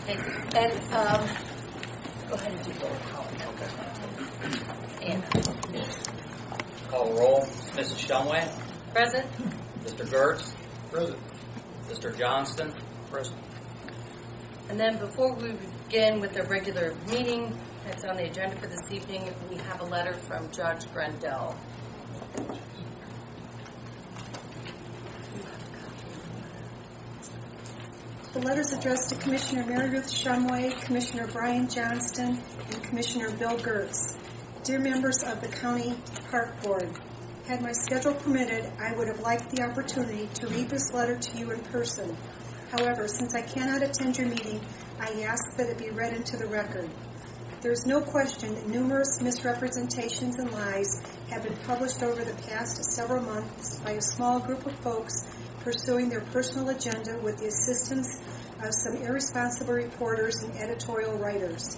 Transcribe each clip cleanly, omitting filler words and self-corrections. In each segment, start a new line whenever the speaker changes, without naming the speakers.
And go ahead and do roll call.
Okay.
Anna.
Call roll. Mrs. Shumway?
Present.
Mr. Gertz?
Present.
Mr. Johnston?
Present.
And then before we begin with the regular meeting that's on the agenda for this evening, we have a letter from Judge Grendel.
The letter is addressed to Commissioner Meredith Shumway, Commissioner Brian Johnston, and Commissioner Bill Gertz. Dear members of the County Park Board, had my schedule permitted, I would have liked the opportunity to read this letter to you in person. However, since I cannot attend your meeting, I ask that it be read into the record. There is no question that numerous misrepresentations and lies have been published over the past several months by a small group of folks pursuing their personal agenda with the assistance of some irresponsible reporters and editorial writers.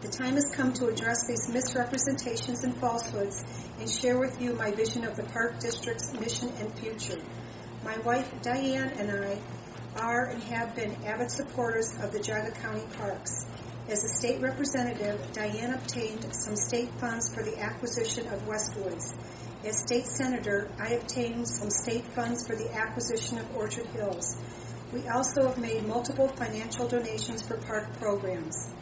The time has come to address these misrepresentations and falsehoods and share with you my vision of the Park District's mission and future. My wife, Diane, and I are and have been avid supporters of the Geauga County Parks. As a state representative, Diane obtained some state funds for the acquisition of Westwoods. As state senator, I obtained some state funds for the acquisition of Orchard Hills. We also have made multiple financial donations for park programs.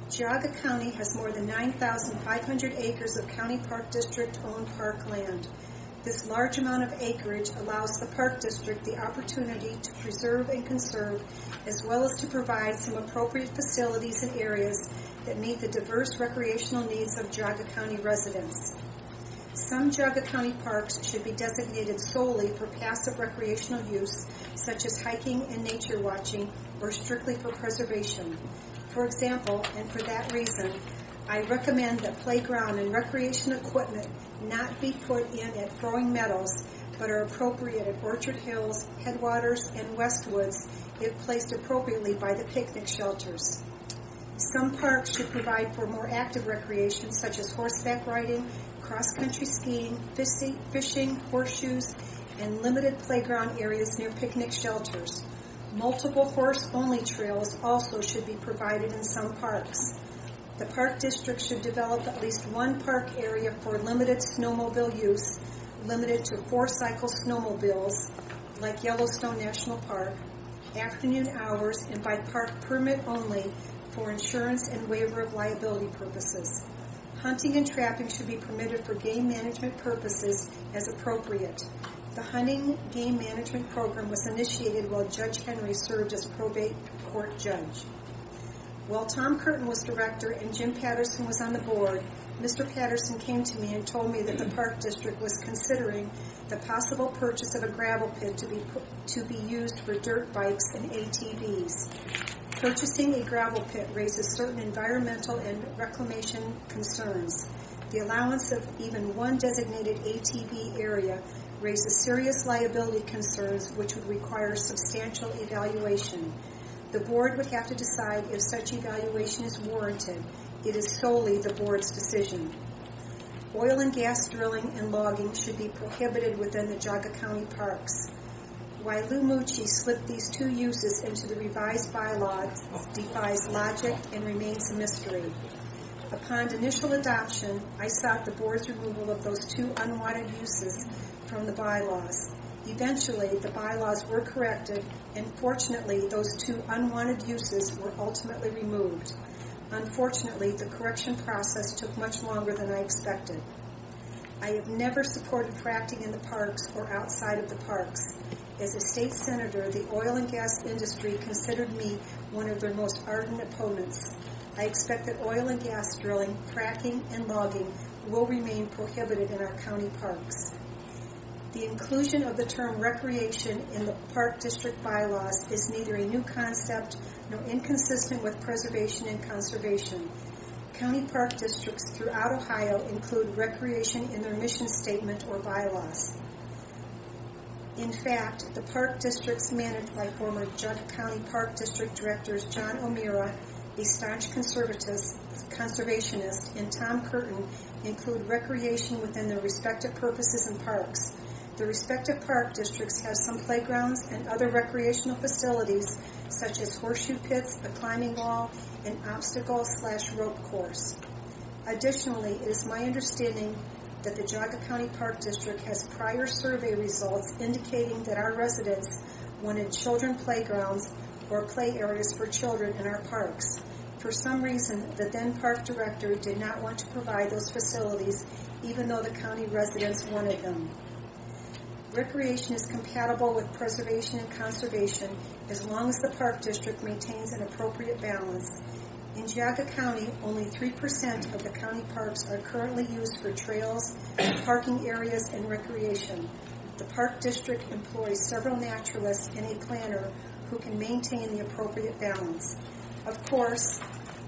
Geauga County has more than 9,500 acres of County Park District-owned park land. This large amount of acreage allows the Park District the opportunity to preserve and conserve, as well as to provide some appropriate facilities and areas that meet the diverse recreational needs of Geauga County residents. Some Geauga County parks should be designated solely for passive recreational use, such as hiking and nature watching, or strictly for preservation. For example, and for that reason, I recommend that playground and recreation equipment not be put in at Throwing Meadows, but are appropriate at Orchard Hills, Headwaters, and Westwoods if placed appropriately by the picnic shelters. Some parks should provide for more active recreation, such as horseback riding, cross-country skiing, fishing, horseshoes, and limited playground areas near picnic shelters. Multiple horse-only trails also should be provided in some parks. The Park District should develop at least one park area for limited snowmobile use, limited to 4-cycle snowmobiles, like Yellowstone National Park, afternoon hours, and by park permit only for insurance and waiver of liability purposes. Hunting and trapping should be permitted for game management purposes as appropriate. The hunting game management program was initiated while Judge Henry served as probate court judge. While Tom Curtin was director and Jim Patterson was on the board, Mr. Patterson came to me and told me that the Park District was considering the possible purchase of a gravel pit to be used for dirt bikes and ATVs. Purchasing a gravel pit raises certain environmental and reclamation concerns. The allowance of even one designated ATV area raises serious liability concerns which would require substantial evaluation. The board would have to decide if such evaluation is warranted. It is solely the board's decision. Oil and gas drilling and logging should be prohibited within the Geauga County parks. Why Lou Mucci slipped these two uses into the revised bylaws defies logic and remains a mystery. Upon initial adoption, I sought the board's removal of those two unwanted uses from the bylaws. Eventually, the bylaws were corrected, and fortunately, those two unwanted uses were ultimately removed. Unfortunately, the correction process took much longer than I expected. I have never supported fracking in the parks or outside of the parks. As a state senator, the oil and gas industry considered me one of their most ardent opponents. I expect that oil and gas drilling, fracking, and logging will remain prohibited in our county parks. The inclusion of the term recreation in the Park District bylaws is neither a new concept nor inconsistent with preservation and conservation. County park districts throughout Ohio include recreation in their mission statement or bylaws. In fact, the park districts managed by former Geauga County Park District directors John O'Meara, a staunch conservationist, and Tom Curtin include recreation within their respective purposes and parks. The respective park districts have some playgrounds and other recreational facilities such as horseshoe pits, a climbing wall, and obstacle/rope course. Additionally, it is my understanding that the Geauga County Park District has prior survey results indicating that our residents wanted children playgrounds or play areas for children in our parks. For some reason, the then park director did not want to provide those facilities, even though the county residents wanted them. Recreation is compatible with preservation and conservation as long as the park district maintains an appropriate balance. In Geauga County, only 3% of the county parks are currently used for trails, parking areas, and recreation. The park district employs several naturalists and a planner who can maintain the appropriate balance. Of course,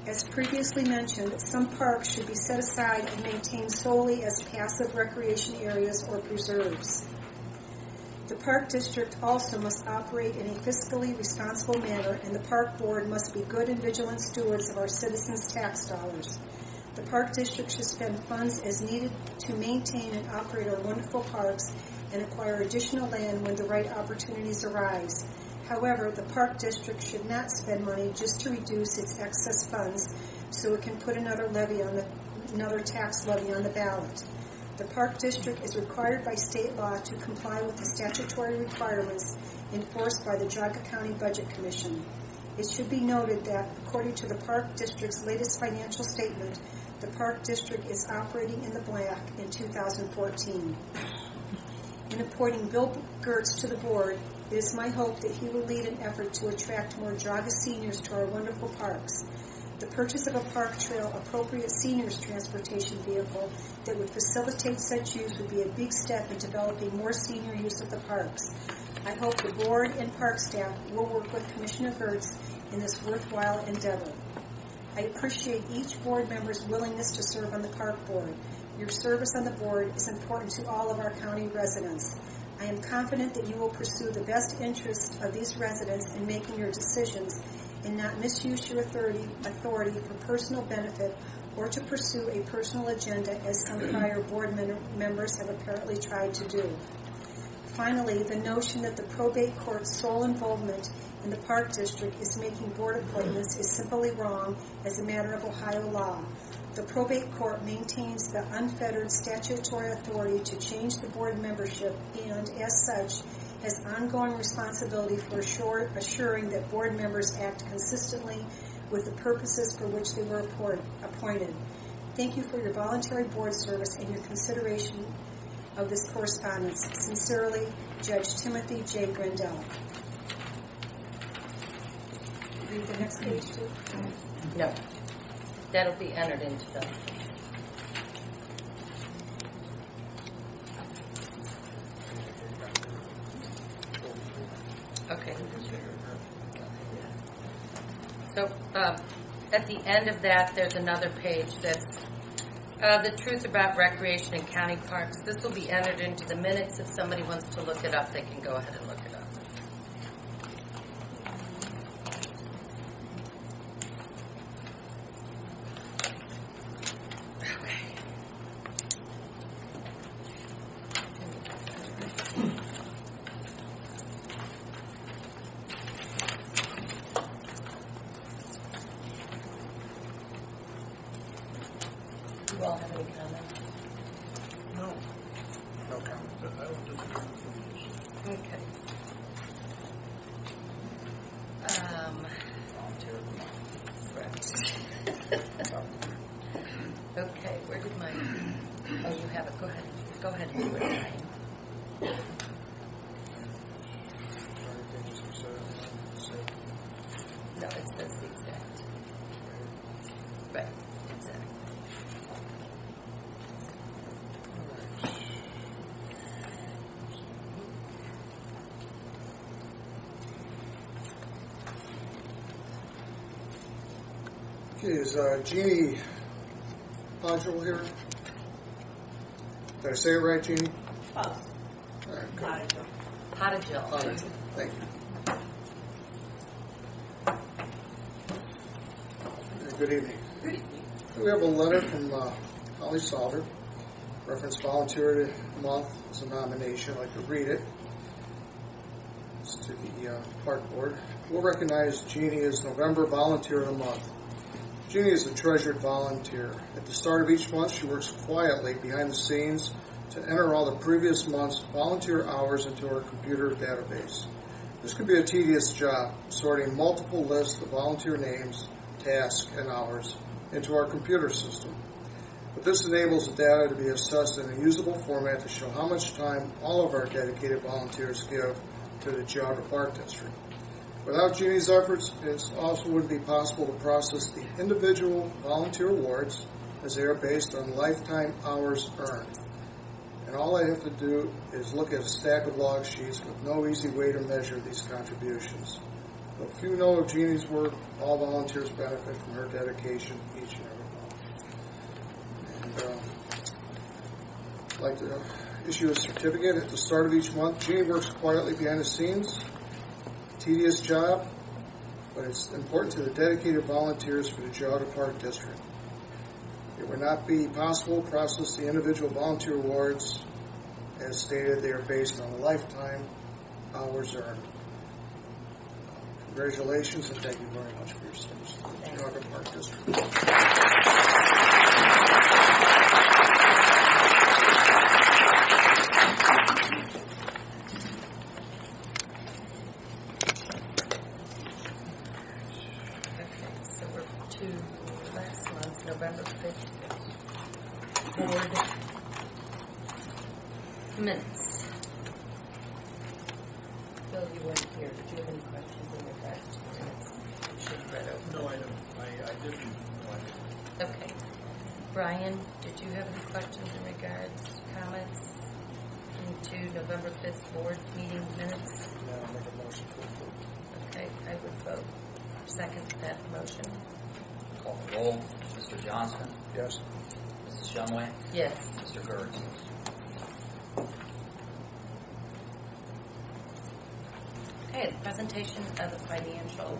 as previously mentioned, some parks should be set aside and maintained solely as passive recreation areas or preserves. The Park District also must operate in a fiscally responsible manner, and the Park Board must be good and vigilant stewards of our citizens' tax dollars. The Park District should spend funds as needed to maintain and operate our wonderful parks and acquire additional land when the right opportunities arise. However, the Park District should not spend money just to reduce its excess funds so it can put another tax levy on the ballot. The Park District is required by state law to comply with the statutory requirements enforced by the Geauga County Budget Commission. It should be noted that, according to the Park District's latest financial statement, the Park District is operating in the black in 2014. In appointing Bill Gertz to the board, it is my hope that he will lead an effort to attract more Geauga seniors to our wonderful parks. The purchase of a park trail appropriate seniors transportation vehicle that would facilitate such use would be a big step in developing more senior use of the parks. I hope the board and park staff will work with Commissioner Gertz in this worthwhile endeavor. I appreciate each board member's willingness to serve on the park board. Your service on the board is important to all of our county residents. I am confident that you will pursue the best interests of these residents in making your decisions and not misuse your authority for personal benefit or to pursue a personal agenda as some prior board members have apparently tried to do. Finally, the notion that the probate court's sole involvement in the Park District is making board appointments is simply wrong as a matter of Ohio law. The probate court maintains the unfettered statutory authority to change the board membership and, as such, has ongoing responsibility for assuring that board members act consistently with the purposes for which they were appointed. Thank you for your voluntary board service and your consideration of this correspondence. Sincerely, Judge Timothy J. Grandel. Read the next page, too?
No. That'll be entered into the... Okay. So at the end of that, there's another page that's the truth about recreation in county parks. This will be entered into the minutes. If somebody wants to look it up, they can go ahead and look it up. You all have any comments?
No. No comment. I don't disagree.
Okay. Okay, where did my... Oh, you have it. Go ahead. Go ahead and do it, Ryan. No, it says the exact. Right, exactly.
Okay, is Jeannie Podgel here? Did I say it right, Jeannie?
Oh,
All right, good.
Potagil.
Thank you. Good evening.
good evening.
We have a letter from Holly Salter, reference volunteer month as a nomination. I'd like to read it. It's to the park board. we'll recognize Jeannie as November Volunteer of the Month. Jeannie is a treasured volunteer. At the start of each month, she works quietly behind the scenes to enter all the previous month's volunteer hours into her computer database. This could be a tedious job, sorting multiple lists of volunteer names, tasks, and hours into our computer system. But this enables the data to be assessed in a usable format to show how much time all of our dedicated volunteers give to the Geauga Park District. Without Jeannie's efforts, it also wouldn't be possible to process the individual volunteer awards, as they are based on lifetime hours earned. And all I have to do is look at a stack of log sheets with no easy way to measure these contributions. Though few know of Jeannie's work, all volunteers benefit from her dedication each and every month. And I'd like to issue a certificate at the start of each month. Jeannie works quietly behind the scenes. Tedious job, but it's important to the dedicated volunteers for the Geauga Park District. It would not be possible to process the individual volunteer awards. As stated, they are based on lifetime hours earned. Congratulations, and thank you very much for your service to the Geauga Park District.
November 5th board minutes. Bill, you weren't here. Did you have any questions in regards to the minutes? Should have read over.
No, I don't. I didn't. No, I didn't.
Okay. Brian, did you have any questions in regards, comments into November 5th board meeting minutes?
Now I'll make a motion to approve.
Okay, I would vote second that motion.
Call the roll. Mr. Johnston?
Yes.
Mrs. Shumway?
Yes.
Mr. Gertz?
Okay, the presentation of the financial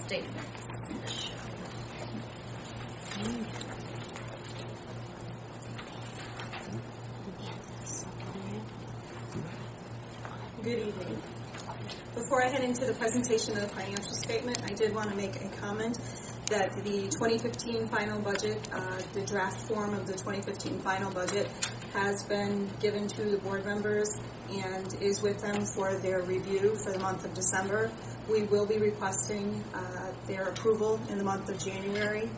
statements.
Good evening. Before I head into the presentation of the financial statement, I did want to make a comment that the 2015 final budget, the draft form of the 2015 final budget, has been given to the board members and is with them for their review for the month of December. We will be requesting their approval in the month of January.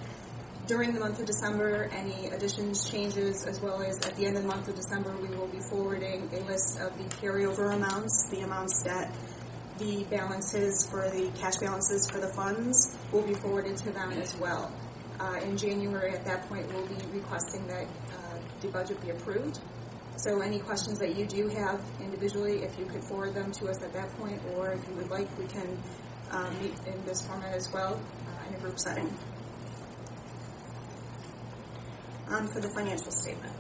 During the month of December, any additions, changes, as well as at the end of the month of December, we will be forwarding a list of the carryover amounts, the amounts that the balances for the cash balances for the funds will be forwarded to them as well. In January, at that point, we'll be requesting that the budget be approved. So any questions that you do have individually, if you could forward them to us at that point, or if you would like, we can meet in this format as well in a group setting. For the financial statement.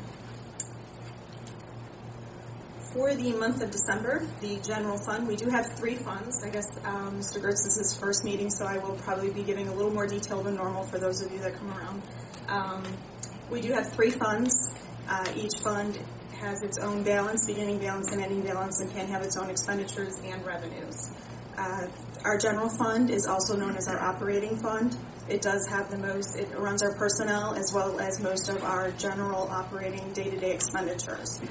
For the month of December, the general fund, we do have three funds. I guess Mr. Gertz is his first meeting, so I will probably be giving a little more detail than normal for those of you that come around. We do have three funds. Each fund has its own balance, beginning balance and ending balance, and can have its own expenditures and revenues. Our general fund is also known as our operating fund. It does have the most, it runs our personnel as well as most of our general operating day-to-day expenditures.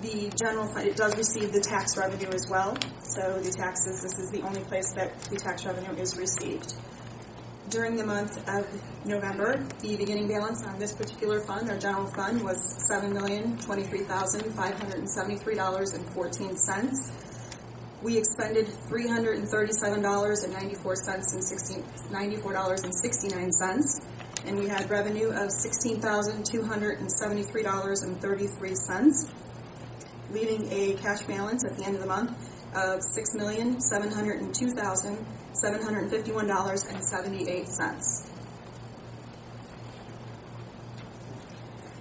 The general fund, it does receive the tax revenue as well. So the taxes, this is the only place that the tax revenue is received. During the month of November, the beginning balance on this particular fund, our general fund, was $7,023,573.14. We expended $337.94.69, and we had revenue of $16,273.33, leaving a cash balance at the end of the month of $6,702,751.78.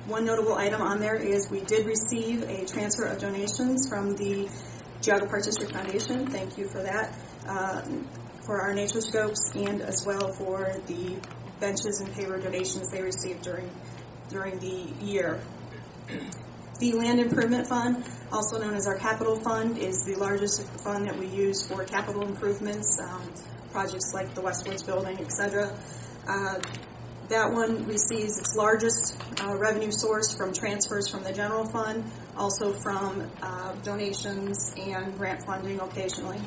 One notable item on there is we did receive a transfer of donations from the Geauga Park District Foundation. Thank you for that, for our nature scopes, and as well for the benches and paver donations they received during the year.
The Land Improvement Fund, also known as our capital fund, is the largest fund that we use for capital improvements, projects like the Westwoods building, etc. That one receives its largest revenue source from transfers from the general fund, also from donations and grant funding occasionally.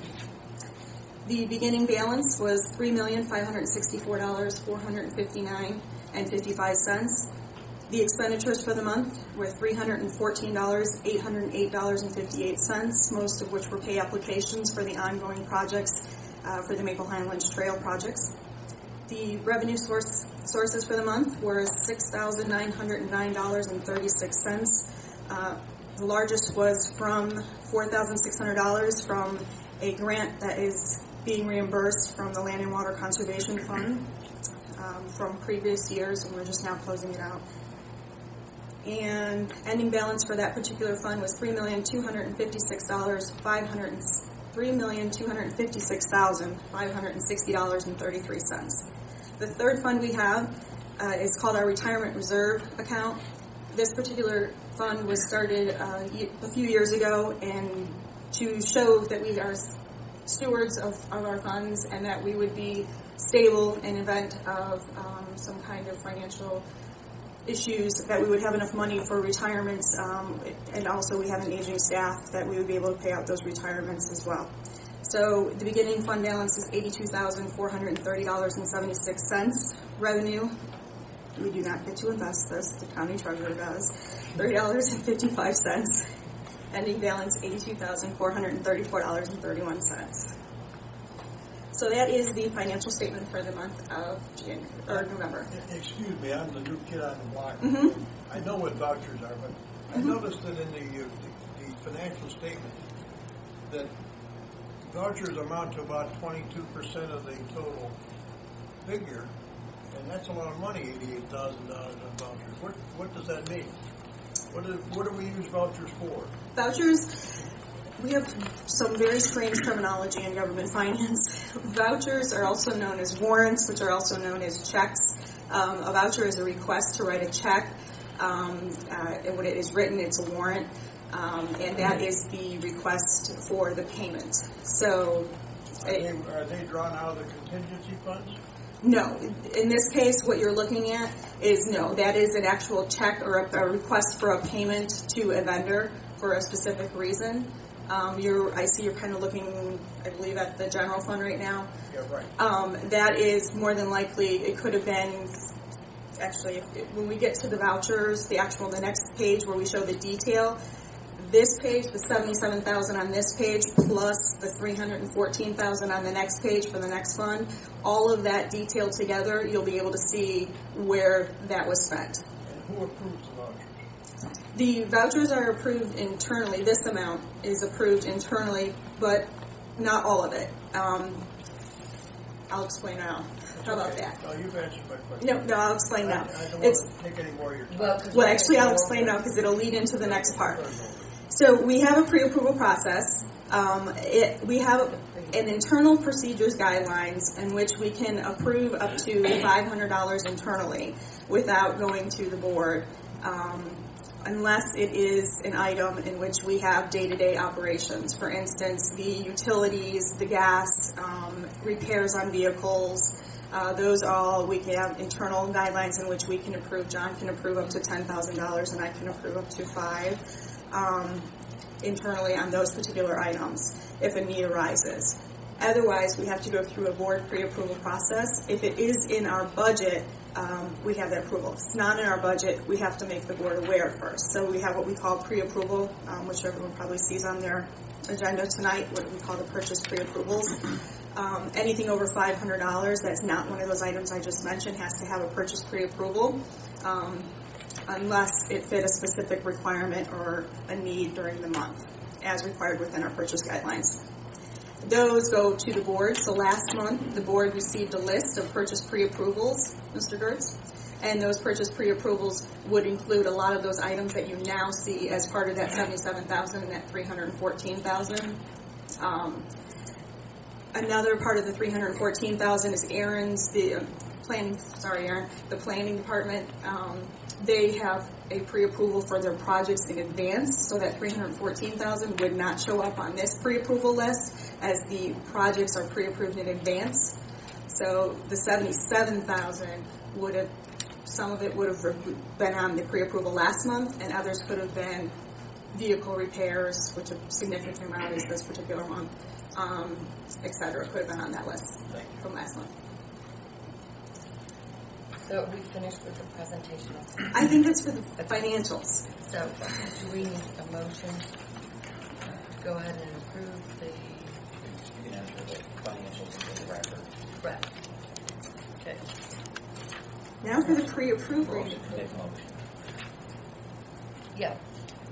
The beginning balance was $3,564,459.55. The expenditures for the month were $314,808.58, most of which were pay applications for the ongoing projects for the Maple Highlands Trail projects. The revenue sources for the month were $6,909.36. The largest was from $4,600 from a grant that is being reimbursed from the Land and Water Conservation Fund from previous years, and we're just now closing it out. And ending balance for that particular fund was $3,256,560.33. The third fund we have is called our Retirement Reserve Account. This particular fund was started a few years ago, and to show that we are stewards of our funds and that we would be stable in event of some kind of financial issues, that we would have enough money for retirements, and also we have an aging staff that we would be able to pay out those retirements as well. So the beginning fund balance is $82,430.76. Revenue, we do not get to invest this, the county treasurer does, $30.55. Ending balance $82,434.31. So that is the financial statement for the month of November.
Excuse me, I'm the new kid on the block.
Mm-hmm.
I know what vouchers are, but I noticed that in the financial statement that vouchers amount to about 22% of the total figure, and that's a lot of money, $88,000 on vouchers. What does that mean? What do we use vouchers for?
Vouchers, we have some very strange terminology in government finance. Vouchers are also known as warrants, which are also known as checks. A voucher is a request to write a check, and when it is written, it's a warrant, and that is the request for the payment. So,
Are they drawn out of the contingency funds?
No. In this case, what you're looking at is no. That is an actual check or a request for a payment to a vendor for a specific reason. I see you're kind of looking, I believe, at the general fund right now.
Yeah, right.
That is more than likely, it could have been, actually, when we get to the vouchers, the next page where we show the detail, this page, the $77,000 on this page, plus the $314,000 on the next page for the next fund, all of that detailed together, you'll be able to see where that was spent.
And who approves the vouchers?
The vouchers are approved internally. This amount is approved internally, but not all of it. I'll explain now. How about that?
No, you've answered my question.
No, I'll explain now.
I don't want to take any more of your time.
Well, actually, I'll explain now because it'll lead into the next part. So we have a pre-approval process. We have an internal procedures guidelines in which we can approve up to $500 internally without going to the board, unless it is an item in which we have day-to-day operations. For instance, the utilities, the gas, repairs on vehicles, those all, we can have internal guidelines in which we can approve. John can approve up to $10,000 and I can approve up to $5,000 internally on those particular items if a need arises. Otherwise, we have to go through a board pre-approval process. If it is in our budget, we have that approval. If it's not in our budget, we have to make the board aware first. So we have what we call pre-approval, which everyone probably sees on their agenda tonight, what we call the purchase pre-approvals. Anything over $500, that's not one of those items I just mentioned, has to have a purchase pre-approval, unless it fit a specific requirement or a need during the month, as required within our purchase guidelines. Those go to the board. So last month, the board received a list of purchase pre-approvals, Mr. Gertz, and those purchase pre-approvals would include a lot of those items that you now see as part of that $77,000 and that $314,000. Another part of the $314,000 is Aaron's, the planning department they have a pre-approval for their projects in advance, so that $314,000 would not show up on this pre-approval list as the projects are pre-approved in advance. So the $77,000 would have, some of it would have been on the pre-approval last month, and others could have been vehicle repairs, which a significant amount is this particular month, et cetera, could have been on that list from last month.
So we finished with the presentation.
I think that's for the financials.
So do we need a motion to go ahead and approve the
You can enter the financials into the record.
correct? Okay.
Now for the pre-approval.
Make a motion.
Yeah.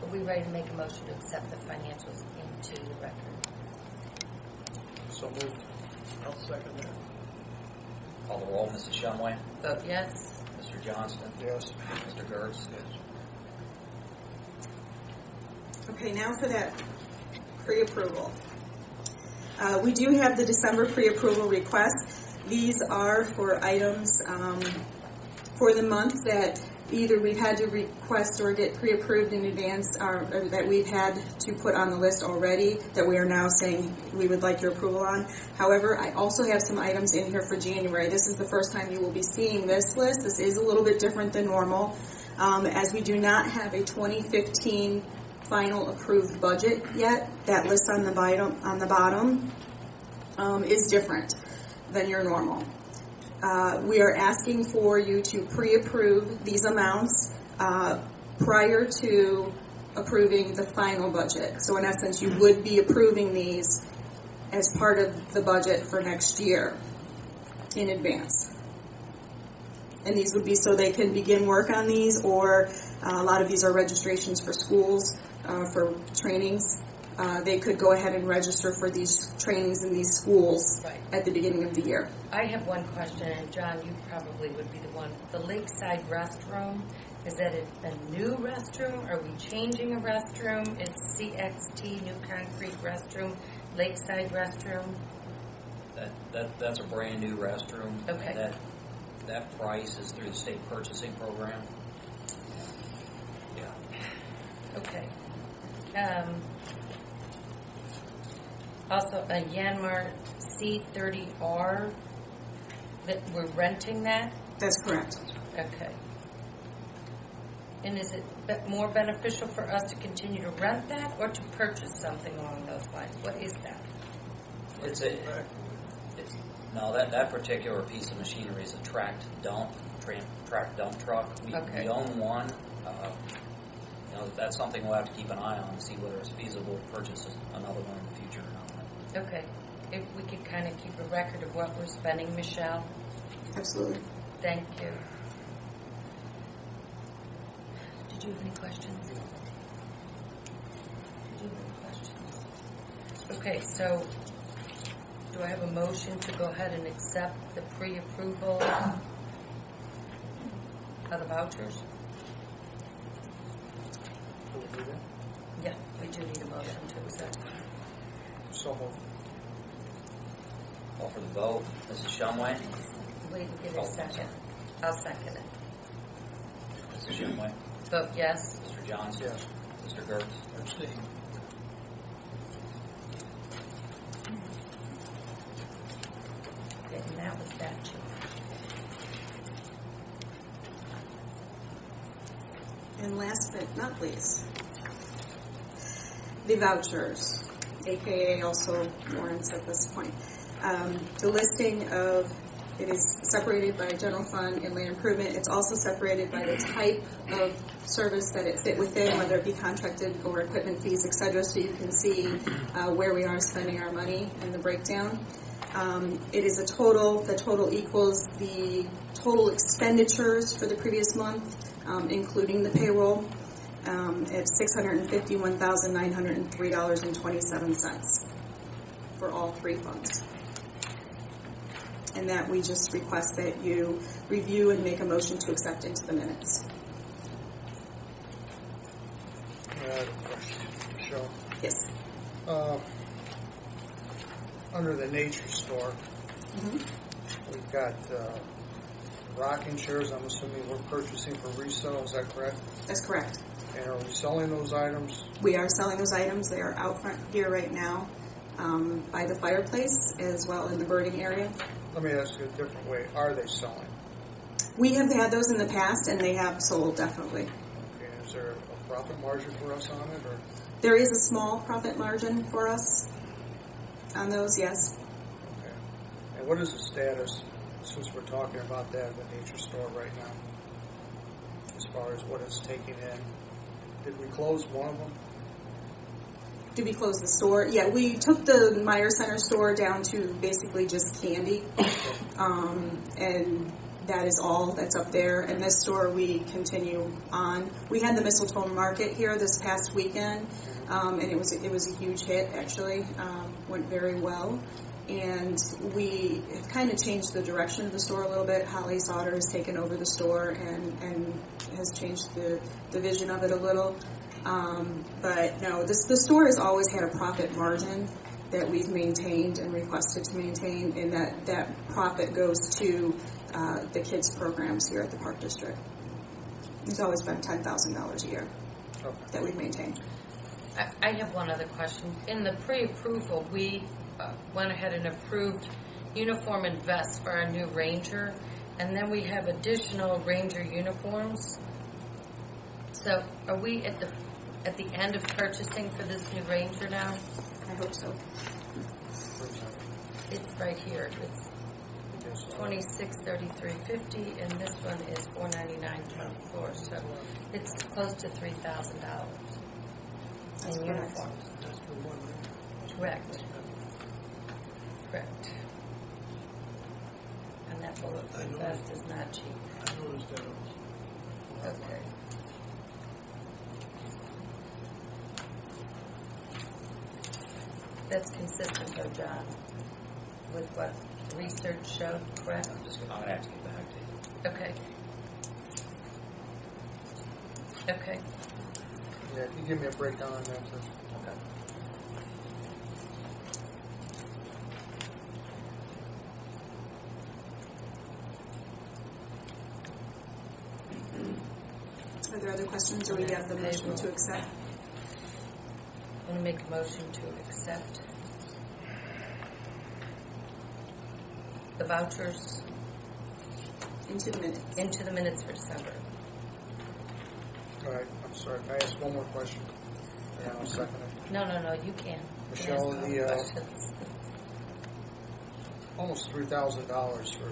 Are we ready to make a motion to accept the financials into the record?
So moved. I'll second that.
Call the roll. Mrs. Shumway.
Vote yes.
Mr. Johnston.
Yes.
Mr. Gertz.
Okay, now for that pre-approval. We do have the December pre-approval requests. These are for items for the month that either we've had to request or get pre-approved in advance, or that we've had to put on the list already that we are now saying we would like your approval on. However, I also have some items in here for January. This is the first time you will be seeing this list. This is a little bit different than normal, as we do not have a 2015 final approved budget yet. That list on the bottom is different than your normal. We are asking for you to pre-approve these amounts prior to approving the final budget. So in essence, you would be approving these as part of the budget for next year in advance. And these would be so they can begin work on these, or a lot of these are registrations for schools, for trainings. They could go ahead and register for these trainings in these schools
Right.
at the beginning of the year.
I have one question, and John, you probably would be the one. The lakeside restroom, is that a new restroom? Are we changing a restroom? It's CXT, new concrete restroom, lakeside restroom?
That's a brand new restroom.
Okay.
And that price is through the state purchasing program. Yeah.
Okay. Also, a Yanmar C30R, that we're renting that?
That's correct.
Okay. And is it more beneficial for us to continue to rent that or to purchase something along those lines? What is that?
No, that particular piece of machinery is a tracked dump truck. We own one. That's something we'll have to keep an eye on to see whether it's feasible to purchase another one in the future or not.
Okay. If we could kind of keep a record of what we're spending, Michelle.
Absolutely.
Thank you. Did you have any questions? Did you have any questions? Okay, so do I have a motion to go ahead and accept the pre-approval of the vouchers? Yeah, we do need a motion to accept.
So moved.
Call for the vote. Mrs. Shumway.
Wait, give it a second. I'll second it.
Mrs. Shumway.
Vote yes.
Mr. Johnston.
Yes.
Mr. Gertz.
Abstain.
Okay, and that was that too.
And last but not least, the vouchers, aka also warrants at this point. The listing of it is separated by general fund and land improvement. It's also separated by the type of service that it fit within, whether it be contracted or equipment fees, etc. So you can see where we are spending our money and the breakdown. It is a total. The total equals the total expenditures for the previous month, including the payroll, at $651,903.27 for all three funds. And that we just request that you review and make a motion to accept into the minutes.
I have a question, Michelle.
Yes.
Under the nature store, we've got rocking chairs, I'm assuming we're purchasing for resale, is that correct?
That's correct.
And are we selling those items?
We are selling those items. They are out front here right now by the fireplace as well in the birding area.
Let me ask you a different way. Are they selling?
We have had those in the past, and they have sold, definitely.
Okay, is there a profit margin for us on it, or?
There is a small profit margin for us on those, yes.
Okay. And what is the status, since we're talking about that, of the nature store right now, as far as what it's taking in? Did we close one of them?
Did we close the store? Yeah, we took the Meyer Center store down to basically just candy, and that is all that's up there. And this store we continue on. We had the Mistletoe Market here this past weekend, and it was a huge hit actually. Went very well, and we have kind of changed the direction of the store a little bit. Holly Sauter has taken over the store and has changed the vision of it a little. But no, the store has always had a profit margin that we've maintained and requested to maintain, and that profit goes to the kids' programs here at the Park District. It's always been $10,000 a year that we've maintained.
I have one other question. In the pre-approval, we went ahead and approved uniform and vests for our new Ranger, and then we have additional Ranger uniforms. So are we at the end of purchasing for this new Ranger now?
I hope so.
It's right here. It's $26,3350, and this one is $499.24. So it's close to $3,000 in uniforms.
That's for one ring.
Correct. Correct. And that bulletproof vest is not cheap.
I noticed that also.
Okay. That's consistent though, John, with what research showed, correct?
I'm going to have to get back to you.
Okay. Okay.
Yeah, can you give me a breakdown on that, please?
Okay.
Are there other questions, or we have the motion to accept?
I'm going to make a motion to accept the vouchers
Into the minutes.
into the minutes for December.
All right, I'm sorry. Can I ask one more question? And I'll second it.
No, you can.
Michelle,
Ask all
the,
questions.
Almost $3,000 for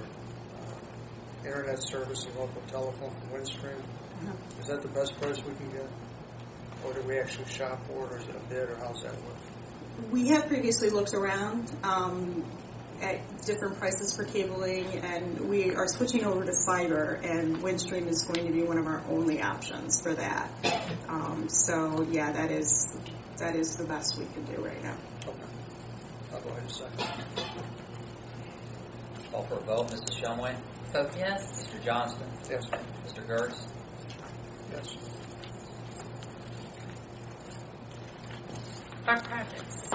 internet service and local telephone from Windstream. Is that the best price we can get? Or do we actually shop for it, or is it a bid, or how's that work?
We have previously looked around at different prices for cabling, and we are switching over to fiber, and Windstream is going to be one of our only options for that. So yeah, that is the best we can do right now.
Okay. I'll go ahead and second.
Call for a vote. Mrs. Shumway?
Vote yes.
Mr. Johnston?
Yes.
Mr. Gertz?
Yes.
Our projects.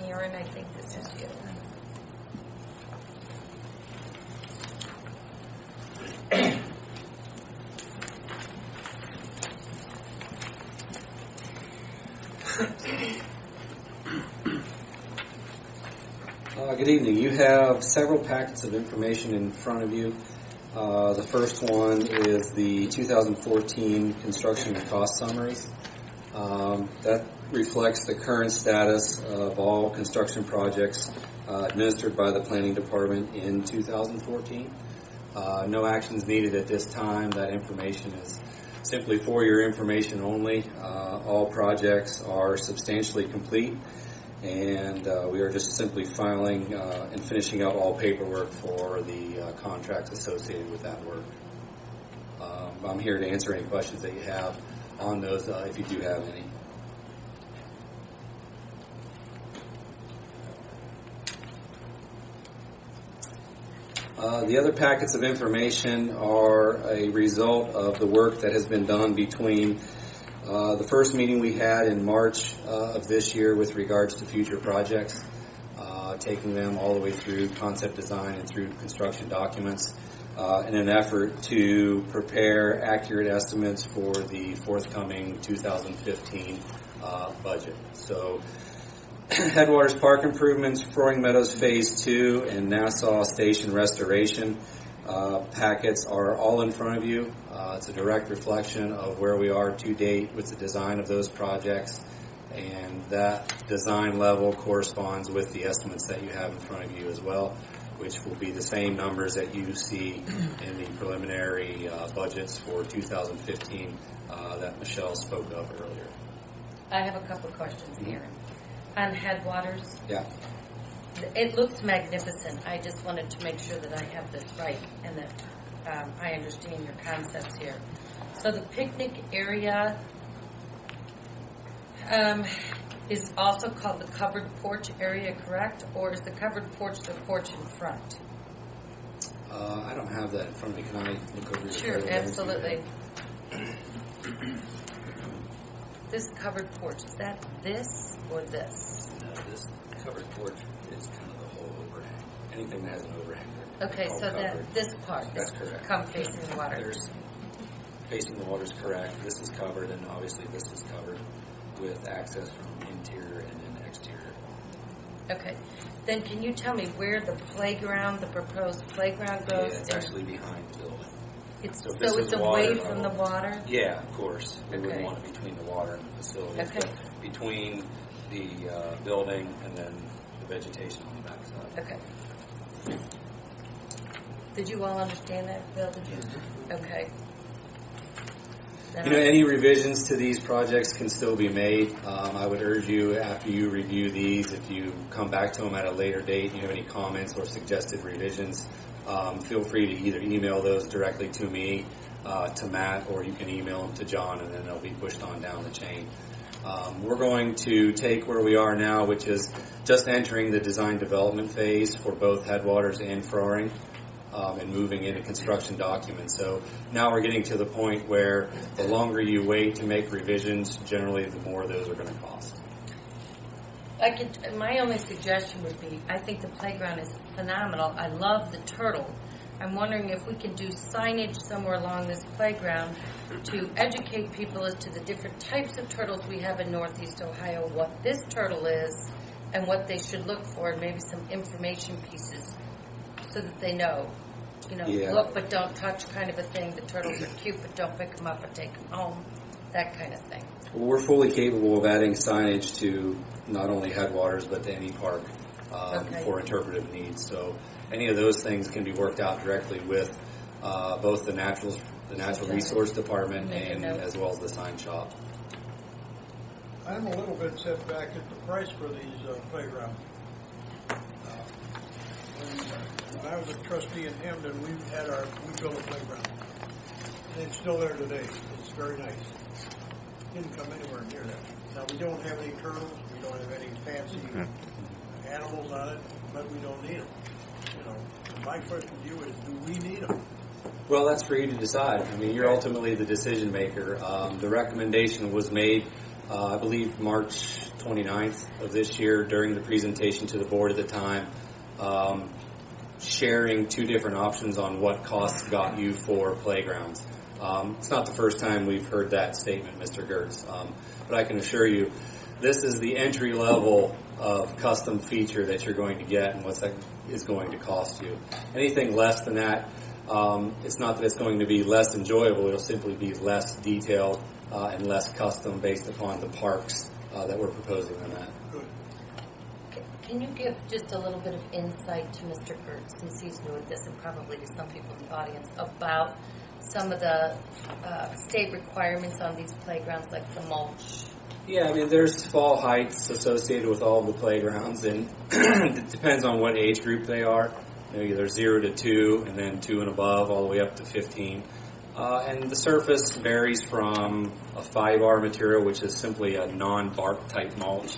Aaron, I think this is you.
Good evening. You have several packets of information in front of you. The first one is the 2014 construction and cost summaries. That reflects the current status of all construction projects administered by the Planning Department in 2014. No actions needed at this time. That information is simply for your information only. All projects are substantially complete, and we are just simply filing and finishing up all paperwork for the contracts associated with that work. I'm here to answer any questions that you have on those, if you do have any. The other packets of information are a result of the work that has been done between the first meeting we had in March of this year with regards to future projects taking them all the way through concept design and through construction documents in an effort to prepare accurate estimates for the forthcoming 2015 budget. So Headwaters Park improvements, Froing Meadows Phase 2, and Nassau Station restoration packets are all in front of you. It's a direct reflection of where we are to date with the design of those projects, and that design level corresponds with the estimates that you have in front of you as well, which will be the same numbers that you see in the preliminary budgets for 2015 that Michelle spoke of earlier.
I have a couple questions here. On Headwaters,
Yeah.
it looks magnificent. I just wanted to make sure that I have this right and that I understand your concepts here. So the picnic area is also called the covered porch area, correct? Or is the covered porch the porch in front?
I don't have that in front of me. Can I look over your
Sure,
photo?
absolutely. This covered porch, is that this or this?
No, this covered porch is kind of the whole overhang. Anything that has an overhang.
Okay,
all
so
covered.
that this part
That's correct.
come facing the water.
There's facing the water is correct. This is covered, and obviously this is covered with access from interior and then exterior.
Okay. Then can you tell me where the playground, the proposed playground goes?
Yeah, it's actually behind the building.
So
if this
it's
was
away
water
from the
level-
water?
Yeah, of course. We
Okay.
wouldn't want it between the water and the facility.
Okay.
But between the building and then the vegetation on the backside.
Okay. Did you all understand that, Bill? Did you? Okay. Then
Any revisions to these projects can still be made. I would urge you, after you review these, if you come back to them at a later date and you have any comments or suggested revisions, feel free to either email those directly to me, to Matt, or you can email them to John, and then they'll be pushed on down the chain. We're going to take where we are now, which is just entering the design development phase for both Headwaters and Froing, and moving into construction documents. So now we're getting to the point where the longer you wait to make revisions, generally the more those are going to cost.
my only suggestion would be, I think the playground is phenomenal. I love the turtle. I'm wondering if we can do signage somewhere along this playground to educate people as to the different types of turtles we have in Northeast Ohio, what this turtle is, and what they should look for, and maybe some information pieces so that they know.
Yeah.
Look but don't touch kind of a thing. The turtles are cute, but don't pick them up and take them home. That kind of thing.
Well, we're fully capable of adding signage to not only Headwaters but to any park
Okay.
for interpretive needs. So any of those things can be worked out directly with both the natural resource department
Make a
and
note.
as well as the sign shop.
I'm a little bit set back at the price for these playgrounds. When I was a trustee in Hamden, we built a playground. And it's still there today. It's very nice. Didn't come anywhere near that. Now, we don't have any turtles. We don't have any fancy animals on it, but we don't need them. My question to you is, do we need them?
Well, that's for you to decide. I mean, you're ultimately the decision maker. The recommendation was made, I believe, March 29th of this year during the presentation to the board at the time, sharing two different options on what costs got you for playgrounds. It's not the first time we've heard that statement, Mr. Gertz, but I can assure you this is the entry level of custom feature that you're going to get and what that is going to cost you. Anything less than that, it's not that it's going to be less enjoyable, it'll simply be less detailed and less custom based upon the parks that we're proposing on that.
Can you give just a little bit of insight to Mr. Gertz, since he's new at this, and probably to some people in the audience, about some of the state requirements on these playgrounds, like the mulch?
Yeah, I mean, there's fall heights associated with all of the playgrounds, and it depends on what age group they are. There's 0 to 2, and then 2 and above, all the way up to 15. And the surface varies from a 5R material, which is simply a non-bark type mulch,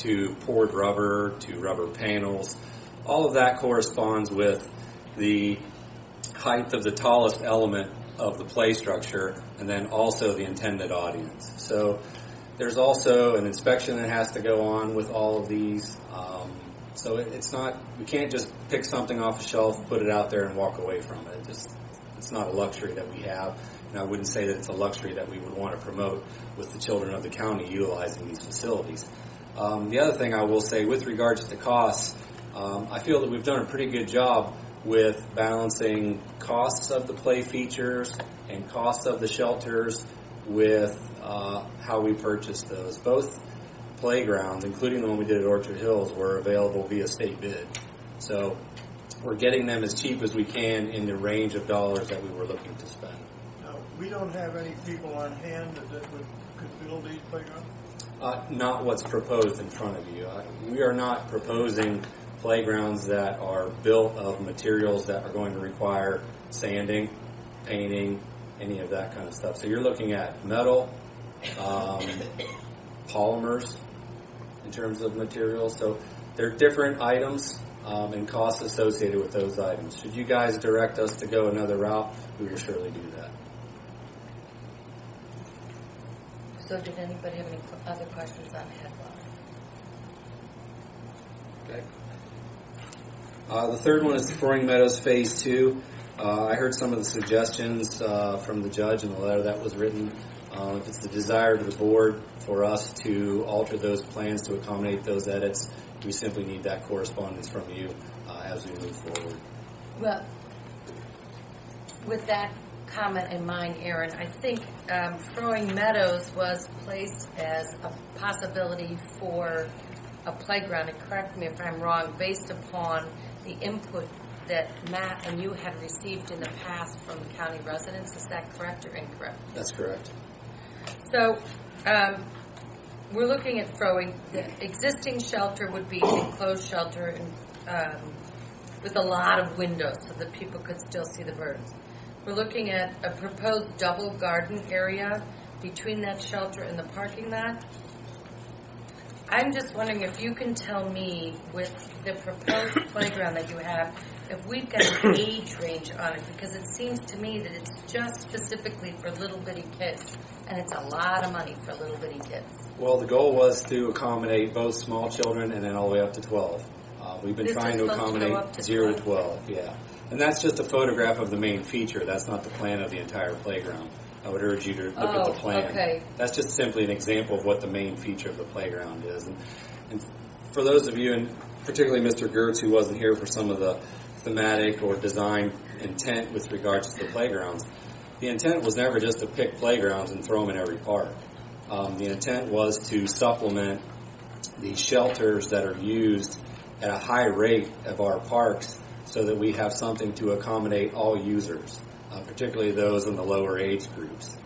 to poured rubber, to rubber panels. All of that corresponds with the height of the tallest element of the play structure, and then also the intended audience. So there's also an inspection that has to go on with all of these. So it's not, we can't just pick something off a shelf, put it out there, and walk away from it. It's not a luxury that we have, and I wouldn't say that it's a luxury that we would want to promote with the children of the county utilizing these facilities. The other thing I will say with regards to costs, I feel that we've done a pretty good job with balancing costs of the play features and costs of the shelters with how we purchase those. Both playgrounds, including the one we did at Orchard Hills, were available via state bid. So we're getting them as cheap as we can in the range of dollars that we were looking to spend.
Now, we don't have any people on hand that could build these playgrounds?
Not what's proposed in front of you. We are not proposing playgrounds that are built of materials that are going to require sanding, painting, any of that kind of stuff. So you're looking at metal, polymers in terms of materials. So there are different items and costs associated with those items. Should you guys direct us to go another route, we will surely do that.
So did anybody have any other questions on headline?
Okay. The third one is the Froing Meadows Phase 2. I heard some of the suggestions from the judge in the letter that was written. If it's the desire of the board for us to alter those plans to accommodate those edits, we simply need that correspondence from you as we move forward.
Well, with that comment in mind, Aaron, I think Froing Meadows was placed as a possibility for a playground, and correct me if I'm wrong, based upon the input that Matt and you had received in the past from county residents. Is that correct or incorrect?
That's correct.
So we're looking at Froing. The existing shelter would be an enclosed shelter with a lot of windows so that people could still see the birds. We're looking at a proposed double garden area between that shelter and the parking lot. I'm just wondering if you can tell me, with the proposed playground that you have, if we've got an age range on it, because it seems to me that it's just specifically for little bitty kids, and it's a lot of money for little bitty kids.
Well, the goal was to accommodate both small children and then all the way up to 12. We've been trying to accommodate 0 to 12, yeah. And that's just a photograph of the main feature. That's not the plan of the entire playground. I would urge you to look at the plan.
Okay.
That's just simply an example of what the main feature of the playground is. And for those of you, and particularly Mr. Gertz, who wasn't here for some of the thematic or design intent with regards to the playgrounds, the intent was never just to pick playgrounds and throw them in every park. The intent was to supplement the shelters that are used at a high rate of our parks so that we have something to accommodate all users, particularly those in the lower age groups.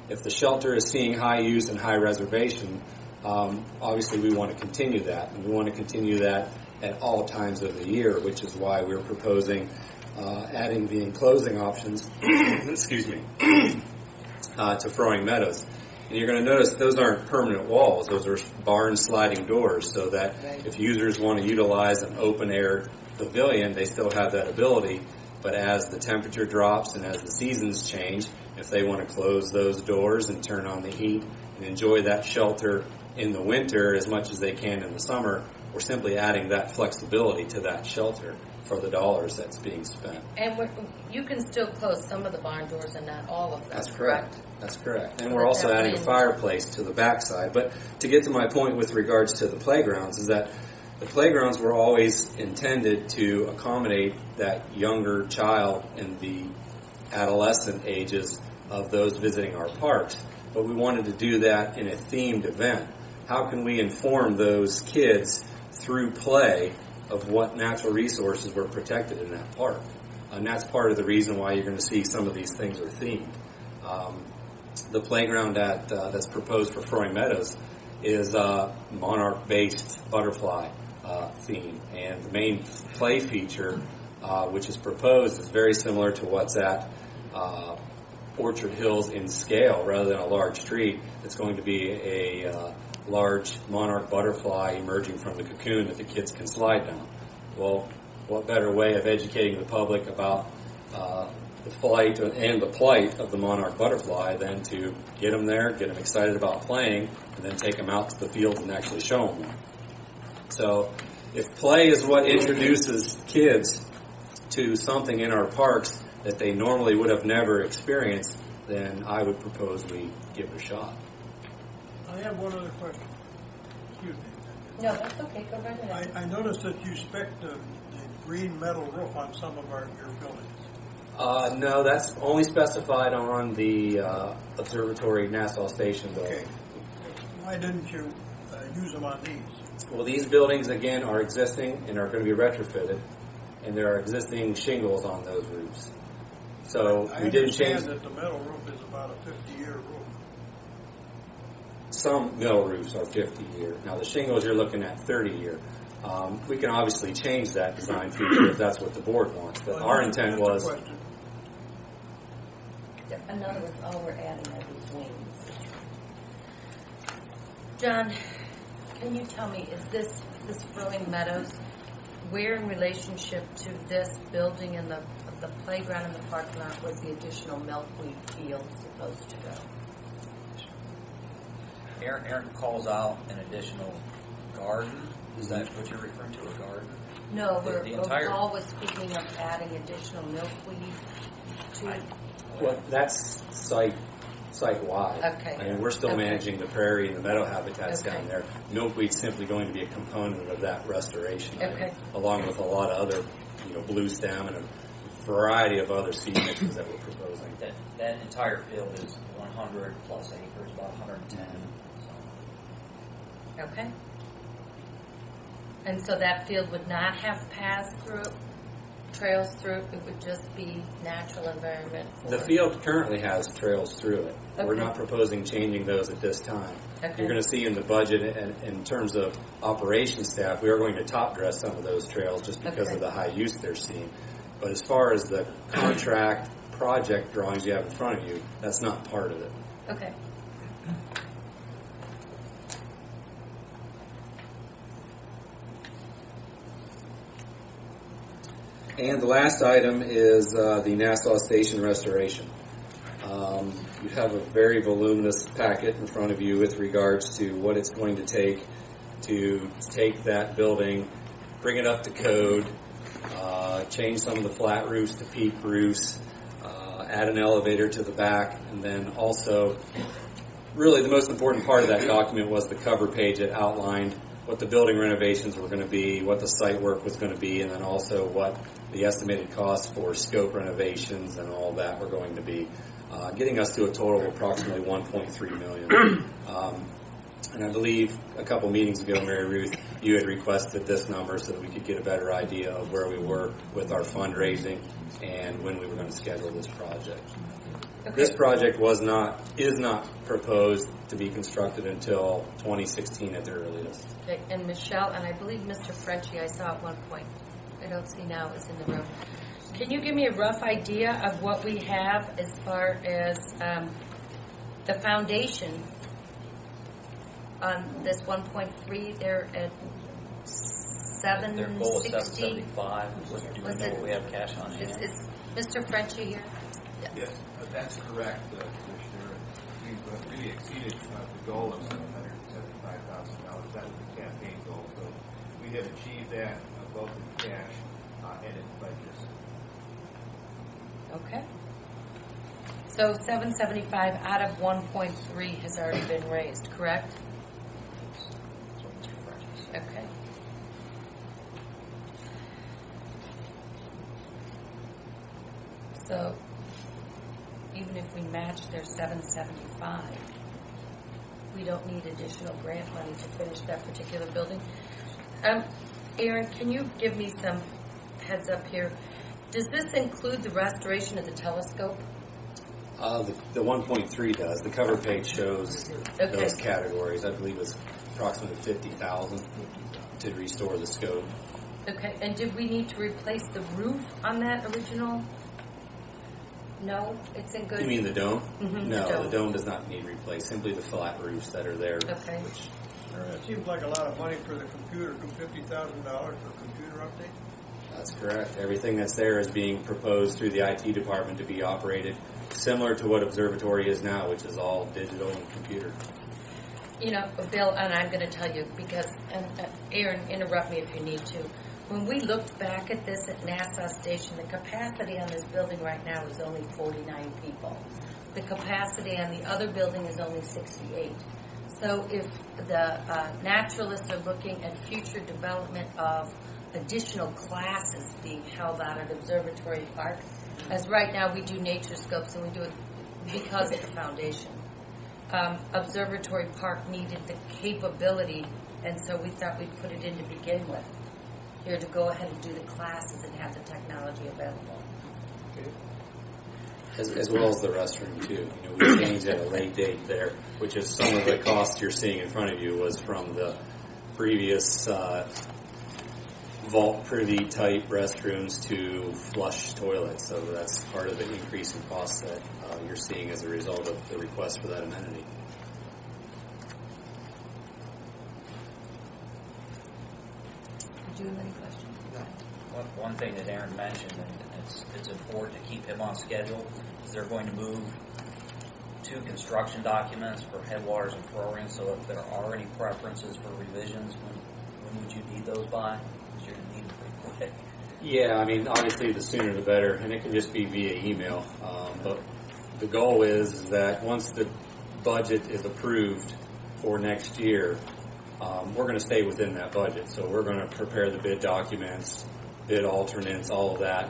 If the shelter is seeing high use and high reservation, obviously we want to continue that. And we want to continue that at all times of the year, which is why we're proposing adding the enclosing options excuse me, to Froing Meadows. And you're going to notice those aren't permanent walls. Those are barn sliding doors, so that if users want to utilize an open-air pavilion, they still have that ability. But as the temperature drops and as the seasons change, if they want to close those doors and turn on the heat and enjoy that shelter in the winter as much as they can in the summer, we're simply adding that flexibility to that shelter for the dollars that's being spent.
And you can still close some of the barn doors and not all of them.
That's correct. That's correct. And
So
we're also
that
adding a
way-
fireplace to the backside. But to get to my point with regards to the playgrounds is that the playgrounds were always intended to accommodate that younger child in the adolescent ages of those visiting our parks. But we wanted to do that in a themed event. How can we inform those kids through play of what natural resources were protected in that park? And that's part of the reason why you're going to see some of these things are themed. The playground that's proposed for Froing Meadows is a monarch-based butterfly theme. And the main play feature, which is proposed, is very similar to what's at Orchard Hills in scale. Rather than a large tree, it's going to be a large monarch butterfly emerging from the cocoon that the kids can slide down. Well, what better way of educating the public about the flight and the plight of the monarch butterfly than to get them there, get them excited about playing, and then take them out to the fields and actually show them one. So if play is what introduces kids to something in our parks that they normally would have never experienced, then I would propose we give it a shot.
I have one other question. Excuse me.
No, that's okay. Go right ahead.
I noticed that you spec'd the green metal roof on some of your buildings.
No, that's only specified on the Observatory Nassau Station building.
Okay. Why didn't you use them on these?
Well, these buildings, again, are existing and are going to be retrofitted, and there are existing shingles on those roofs. So
I
we didn't change.
understand that the metal roof is about a 50-year roof.
Some metal roofs are 50-year. Now, the shingles you're looking at 30-year. We can obviously change that design feature if that's what the board wants, but our intent
Just a
was...
question.
In other words, all we're adding are these wings. John, can you tell me, is this Burling Meadows, where in relationship to this building and the playground and the parking lot was the additional milkweed field supposed to go?
Aaron calls out an additional garden. Is that what you're referring to, a garden?
No,
The entire-
Paul was speaking of adding additional milkweed to...
Well, that's site-wide.
Okay.
I mean, we're still
Okay.
managing the prairie and the meadow habitats
Okay.
down there. Milkweed's simply going to be a component of that restoration,
Okay.
along with a lot of other, blue stem and a variety of other seed mixes that we're proposing.
That entire field is 100 plus acres, about 110. So.
Okay. And so that field would not have paths through it, trails through it, it would just be natural environment for
The field currently has trails through it. We're
Okay.
not proposing changing those at this time.
Okay.
You're going to see in the budget, and in terms of operations staff, we are going to top dress some of those trails just because
Okay.
of the high use they're seeing. But as far as the contract project drawings you have in front of you, that's not part of it.
Okay.
And the last item is the Nassau Station restoration. You have a very voluminous packet in front of you with regards to what it's going to take that building, bring it up to code, change some of the flat roofs to peak roofs, add an elevator to the back, and then also, really the most important part of that document was the cover page that outlined what the building renovations were going to be, what the site work was going to be, and then also what the estimated costs for scope renovations and all that were going to be, getting us to a total of approximately $1.3 million. And I believe a couple meetings ago, Mary Ruth, you had requested this number so that we could get a better idea of where we were with our fundraising and when we were going to schedule this project.
Okay.
This project is not proposed to be constructed until 2016 at the earliest.
Okay. And Michelle, and I believe Mr. Frenchie, I saw at one point, I don't see now, is in the room. Can you give me a rough idea of what we have as far as the foundation on this 1.3 there at
Their goal is
760?
775. Do we
Was
know
it-
what we have cash on hand?
Is Mr. Frenchie here?
Yes, that's correct, Commissioner. We've really exceeded the goal of $775,000. That was the campaign goal. So we have achieved that both in cash and in pledges.
Okay. So 775 out of 1.3 has already been raised, correct?
That's what Mr. French said.
Okay. So even if we match their 775, we don't need additional grant money to finish that particular building. Aaron, can you give me some heads up here? Does this include the restoration of the telescope?
The 1.3 does. The cover page shows
Okay.
those categories. I believe it's approximately $50,000 to restore the scope.
Okay, and did we need to replace the roof on that original? No, it's in good.
You mean the dome?
Mhm,
No,
the dome.
the dome does not need replaced. Simply the flat roofs that are there.
Okay.
Which,
It seems like a lot of money for the computer, $50,000 for computer update.
that's correct. Everything that's there is being proposed through the IT department to be operated similar to what Observatory is now, which is all digital and computer.
You know, Bill, and I'm going to tell you because, and Aaron, interrupt me if you need to. When we looked back at this at Nassau Station, the capacity on this building right now is only 49 people. The capacity on the other building is only 68. So if the naturalists are looking at future development of additional classes being held out at Observatory Park, as right now we do nature scopes and we do it because of the foundation. Observatory Park needed the capability, and so we thought we'd put it in to begin with, here to go ahead and do the classes and have the technology available.
As well as the restroom too. You know, we changed at a late date there, which is some of the costs you're seeing in front of you was from the previous vault privy type restrooms to flush toilets. So that's part of the increase in costs that you're seeing as a result of the request for that amenity.
Did you have any questions?
One thing that Aaron mentioned, and it's important to keep him on schedule, is they're going to move 2 construction documents for headwaters and flooring. So if there are any preferences for revisions, when would you need those by? Because you're going to need them pretty quick.
Yeah, I mean, obviously the sooner the better, and it can just be via email. But the goal is that once the budget is approved for next year, we're going to stay within that budget. So we're going to prepare the bid documents, bid alternates, all of that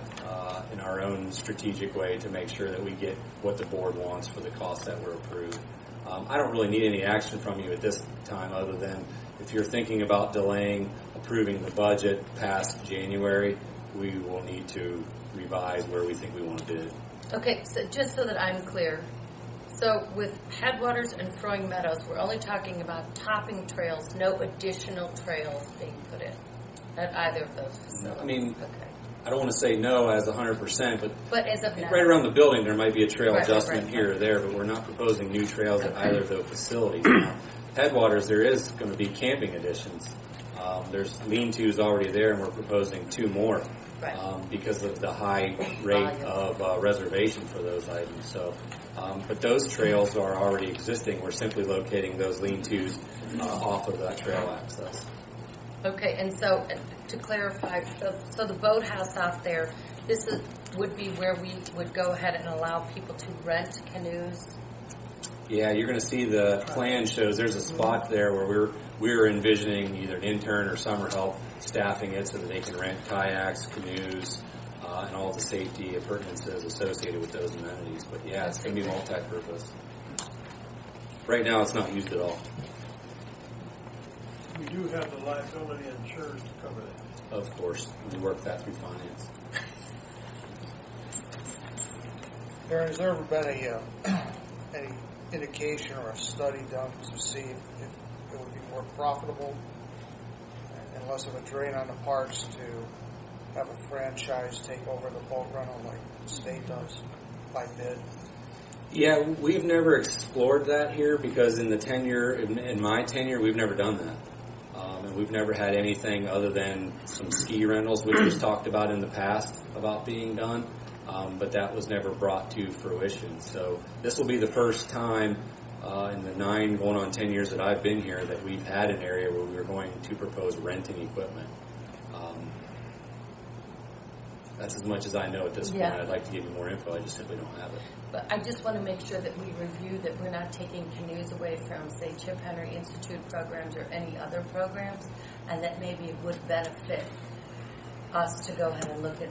in our own strategic way to make sure that we get what the board wants for the costs that were approved. I don't really need any action from you at this time other than if you're thinking about delaying approving the budget past January, we will need to revise where we think we want to bid.
Okay, so just so that I'm clear, so with Headwaters and Throwing Meadows, we're only talking about topping trails, no additional trails being put in at either of those facilities.
I mean,
okay.
I don't want to say no as 100%,
But as of now,
right around the building there might be a trail
Right,
adjustment
right.
here or there, but we're not proposing new trails at either of those facilities. Now, Headwaters, there is going to be camping additions. There's lean-tos already there, and we're proposing 2 more.
Right.
Because of the high rate of reservation for those items. So, but those trails are already existing. We're simply locating those lean-tos off of that trail access.
Okay, and so to clarify, so the boathouse out there, would be where we would go ahead and allow people to rent canoes?
Yeah, you're going to see the plan shows there's a spot there where we're envisioning either an intern or summer help staffing it so that they can rent kayaks, canoes, and all the safety appurtenances associated with those amenities. But yeah, it's going to be multi-purpose. Right now, it's not used at all.
We do have the liability insurance to cover that.
Of course, we work that through finance.
Aaron, has there ever been any indication or a study done to see if it would be more profitable and less of a drain on the parks to have a franchise take over the boat rental like the state does by bid?
Yeah, we've never explored that here because in my tenure, we've never done that. And we've never had anything other than some ski rentals, which was talked about in the past about being done, but that was never brought to fruition. So this will be the first time in the 9 going on 10 years that I've been here that we've had an area where we were going to propose renting equipment. That's as much as I know at this point. I'd like to give you more info. I just simply don't have it.
But I just want to make sure that we review that we're not taking canoes away from, say, Chip Henry Institute programs or any other programs, and that maybe it would benefit us to go ahead and look at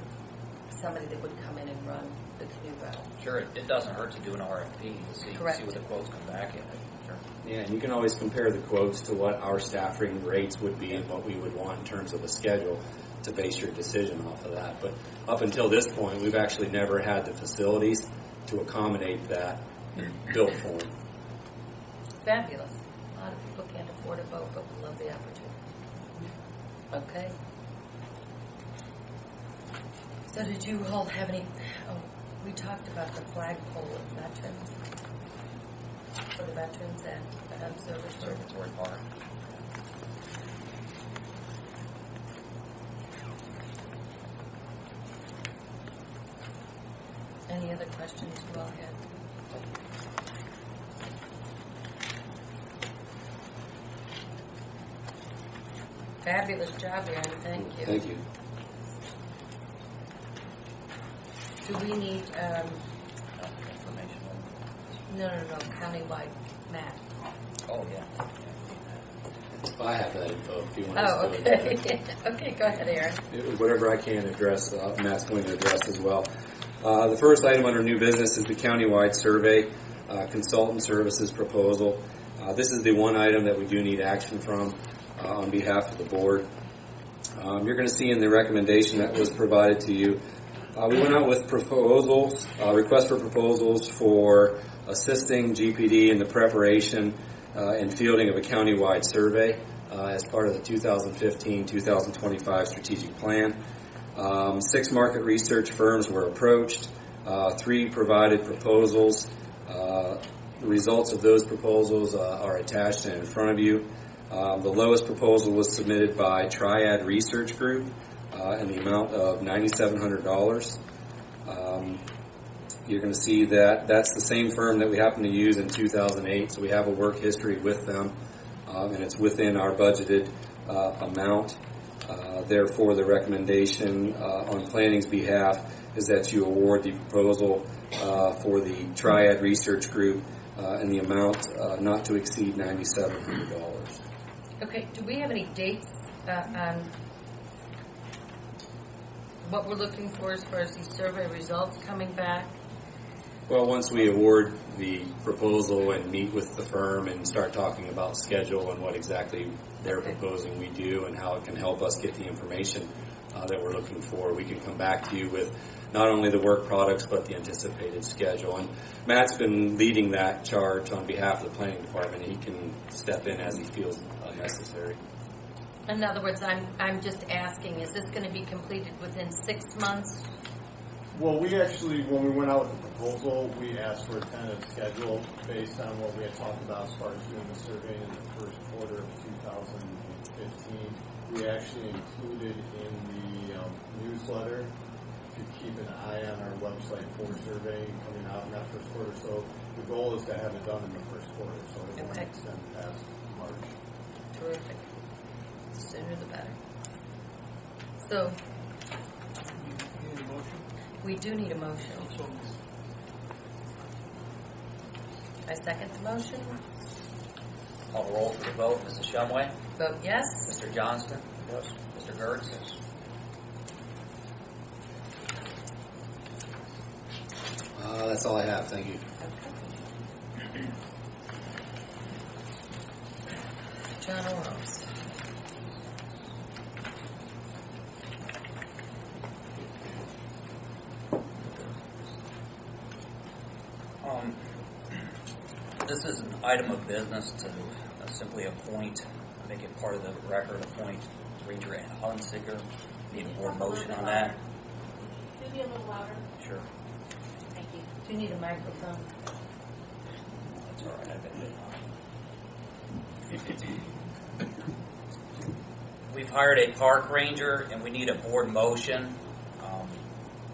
somebody that would come in and run the canoe rental.
Sure, it doesn't hurt to do an RFP to see what the quotes come back in. Sure.
Yeah, and you can always compare the quotes to what our staffing rates would be and what we would want in terms of a schedule to base your decision off of that. But up until this point, we've actually never had the facilities to accommodate that built form.
Fabulous. A lot of people can't afford a boat, but we love the opportunity. Okay. So did you all have any, we talked about the flagpole of veterans, for the veterans at Observatory
Park.
Any other questions you all had? Fabulous job, Aaron. Thank you.
Thank you.
Do we need,
Information.
no, countywide map?
Oh, yeah.
I have that info if you want
Oh,
to
okay. Okay, go ahead, Aaron.
whatever I can address, Matt's going to address as well. The first item under new business is the countywide survey consultant services proposal. This is the one item that we do need action from on behalf of the board. You're going to see in the recommendation that was provided to you, we went out with proposals, requests for proposals for assisting GPD in the preparation and fielding of a countywide survey as part of the 2015-2025 strategic plan. 6 market research firms were approached. 3 provided proposals. The results of those proposals are attached and in front of you. The lowest proposal was submitted by Triad Research Group in the amount of $9,700. You're going to see that that's the same firm that we happened to use in 2008, so we have a work history with them, and it's within our budgeted amount. Therefore, the recommendation on planning's behalf is that you award the proposal for the Triad Research Group in the amount not to exceed $9,700.
Okay, do we have any dates on what we're looking for as far as these survey results coming back?
Well, once we award the proposal and meet with the firm and start talking about schedule and what exactly they're proposing we do and how it can help us get the information that we're looking for, we can come back to you with not only the work products but the anticipated schedule. And Matt's been leading that charge on behalf of the planning department. He can step in as he feels necessary.
In other words, I'm just asking, is this going to be completed within 6 months?
Well, we actually, when we went out with the proposal, we asked for a tentative schedule based on what we had talked about as far as doing the survey in the first quarter of 2015. We actually included in the newsletter to keep an eye on our website for surveying coming out in that first quarter. So the goal is to have it done in the first quarter, so it won't extend past March.
Terrific. The sooner the better. So, we do need a motion. I second the motion.
Call the roll for the vote. Mrs. Shumway?
Vote yes.
Mr. Johnston? Yes. Mr. Gertz? Yes.
That's all I have. Thank you.
Okay. John Orals.
This is an item of business to simply appoint, make it part of the record, appoint Ranger Ed Hunsicker. Need a board motion on that?
Could you be a little louder?
Sure.
Thank you.
Do you need a microphone?
That's all right. I've been We've hired a park ranger, and we need a board motion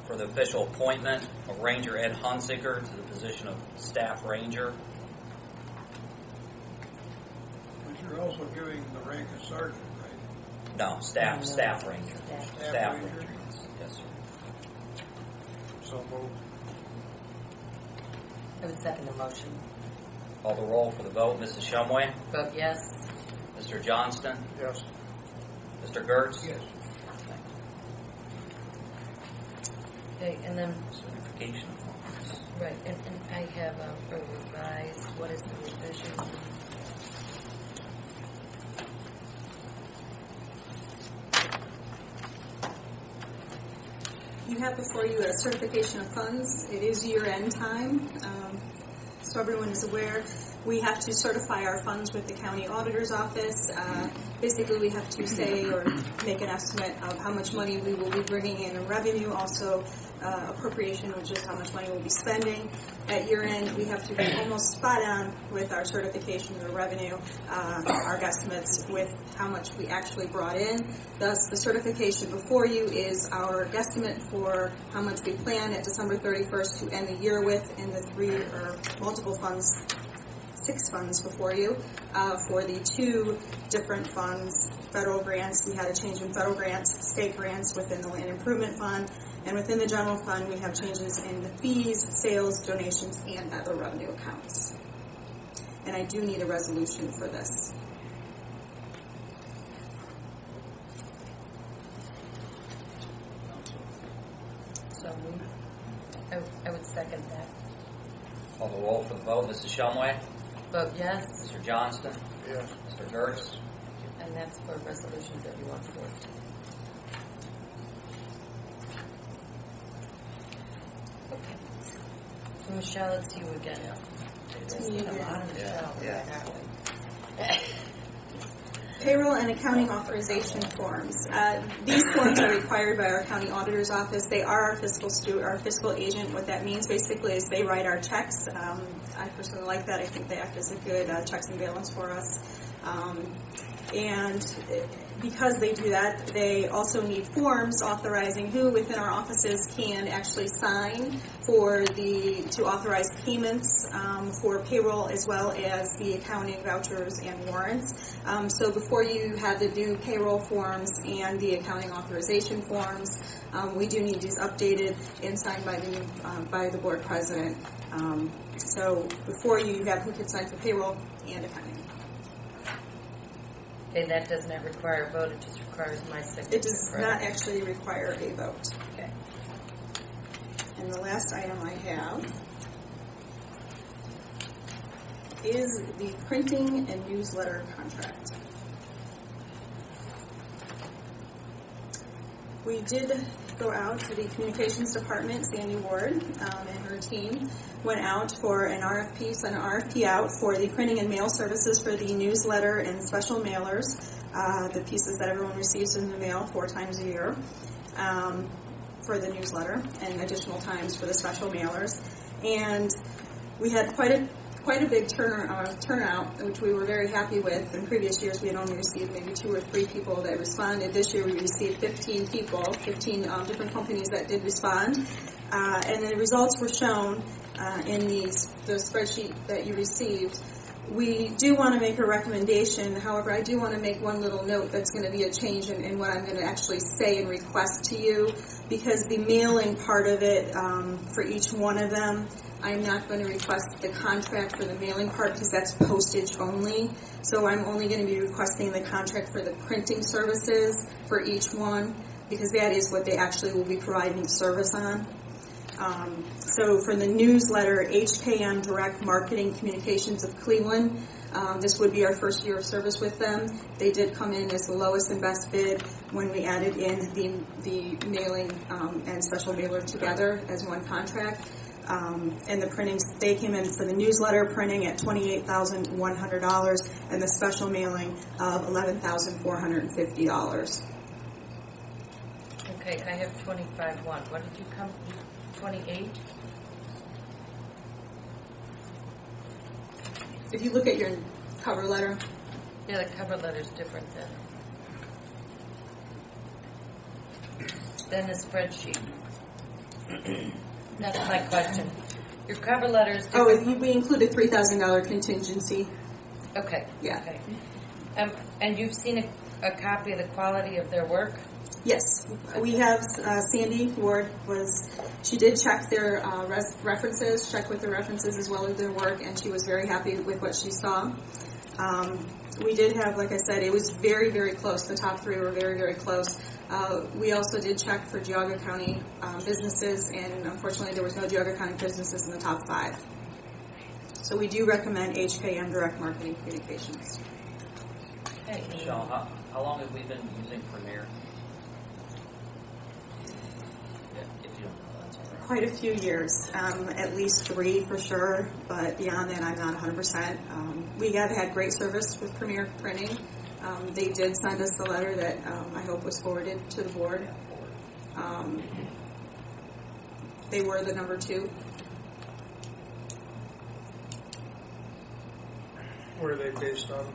for the official appointment of Ranger Ed Hunsicker to the position of staff ranger.
But you're also giving the rank of sergeant, right?
No, staff ranger.
Staff
Staff
ranger?
Yes, sir.
So moved.
I would second the motion.
Call the roll for the vote. Mrs. Shumway?
Vote yes.
Mr. Johnston?
Yes.
Mr. Gertz?
Yes.
Okay, and then,
Certification forms.
right, and I have a revised, what is the revision?
You have before you a certification of funds. It is year-end time, so everyone is aware. We have to certify our funds with the county auditor's office. Basically, we have to say or make an estimate of how much money we will be bringing in revenue, also appropriation, which is how much money we'll be spending. At year-end, we have to be almost spot on with our certification of revenue, our guesstimates with how much we actually brought in. Thus, the certification before you is our guesstimate for how much we plan at December 31st to end the year with in the 3 or multiple funds 6 funds before you for the 2 different funds, federal grants. We had a change in federal grants, state grants within the Land Improvement Fund, and within the general fund we have changes in the fees, sales, donations, and other revenue accounts. And I do need a resolution for this.
So moved. I would second that.
Call the roll for the vote. Mrs. Shumway?
Vote yes,
Mr. Johnston?
Yes.
Mr. Gertz?
and that's for resolutions that you want for. Okay. So Michelle, it's you again. There's been a lot of Michelle.
Yeah.
Payroll and accounting authorization forms. These forms are required by our county auditor's office. They are our fiscal agent. What that means basically is they write our checks. I personally like that. I think they act as a good checks and balance for us. And because they do that, they also need forms authorizing who within our offices can actually sign to authorize payments for payroll, as well as the accounting vouchers and warrants. So before you have the new payroll forms and the accounting authorization forms, we do need these updated and signed by the board president. So before you have who can sign for payroll and accounting.
Okay, that does not require a vote, it just requires my signature.
It does not actually require a vote.
Okay.
And the last item I have is the printing and newsletter contract. We did go out to the communications department. Sandy Ward and her team went out for an RFP, sent an RFP out for the printing and mail services for the newsletter and special mailers, the pieces that everyone receives in the mail 4 times a year for the newsletter, and additional times for the special mailers. And we had quite a big turnout, which we were very happy with. In previous years, we had only received maybe 2 or 3 people that responded. This year, we received 15 people, 15 different companies that did respond. And the results were shown in the spreadsheet that you received. We do want to make a recommendation. However, I do want to make one little note that's going to be a change in what I'm going to actually say and request to you, because the mailing part of it for each one of them, I'm not going to request the contract for the mailing part because that's postage only. So I'm only going to be requesting the contract for the printing services for each one, because that is what they actually will be providing service on. So for the newsletter, HKM Direct Marketing Communications of Cleveland, this would be our first year of service with them. They did come in as the lowest and best bid when we added in the mailing and special mailer together as one contract. And the printings, they came in for the newsletter printing at $28,100 and the special mailing of $11,450.
Okay, I have 25-1. What did you come? 28?
If you look at your cover letter,
Yeah, the cover letter's different than the spreadsheet. That's my question. Your cover letter is different.
we included $3,000 contingency.
Okay.
Yeah.
Okay. And you've seen a copy of the quality of their work?
Yes, we have Sandy Ward she did check their references, check with the references as well as their work, and she was very happy with what she saw. We did have, like I said, it was very, very close. The top 3 were very, very close. We also did check for Geauga County businesses, and unfortunately there was no Geauga County businesses in the top 5. So we do recommend HKM Direct Marketing Communications.
Okay.
Michelle, how long have we been using Premier? If you don't know, that's all right.
Quite a few years, at least 3 for sure, but beyond that I'm not 100%. We have had great service with Premier Printing. They did send us the letter that I hope was forwarded to the board. They were the number 2.
Where are they based on?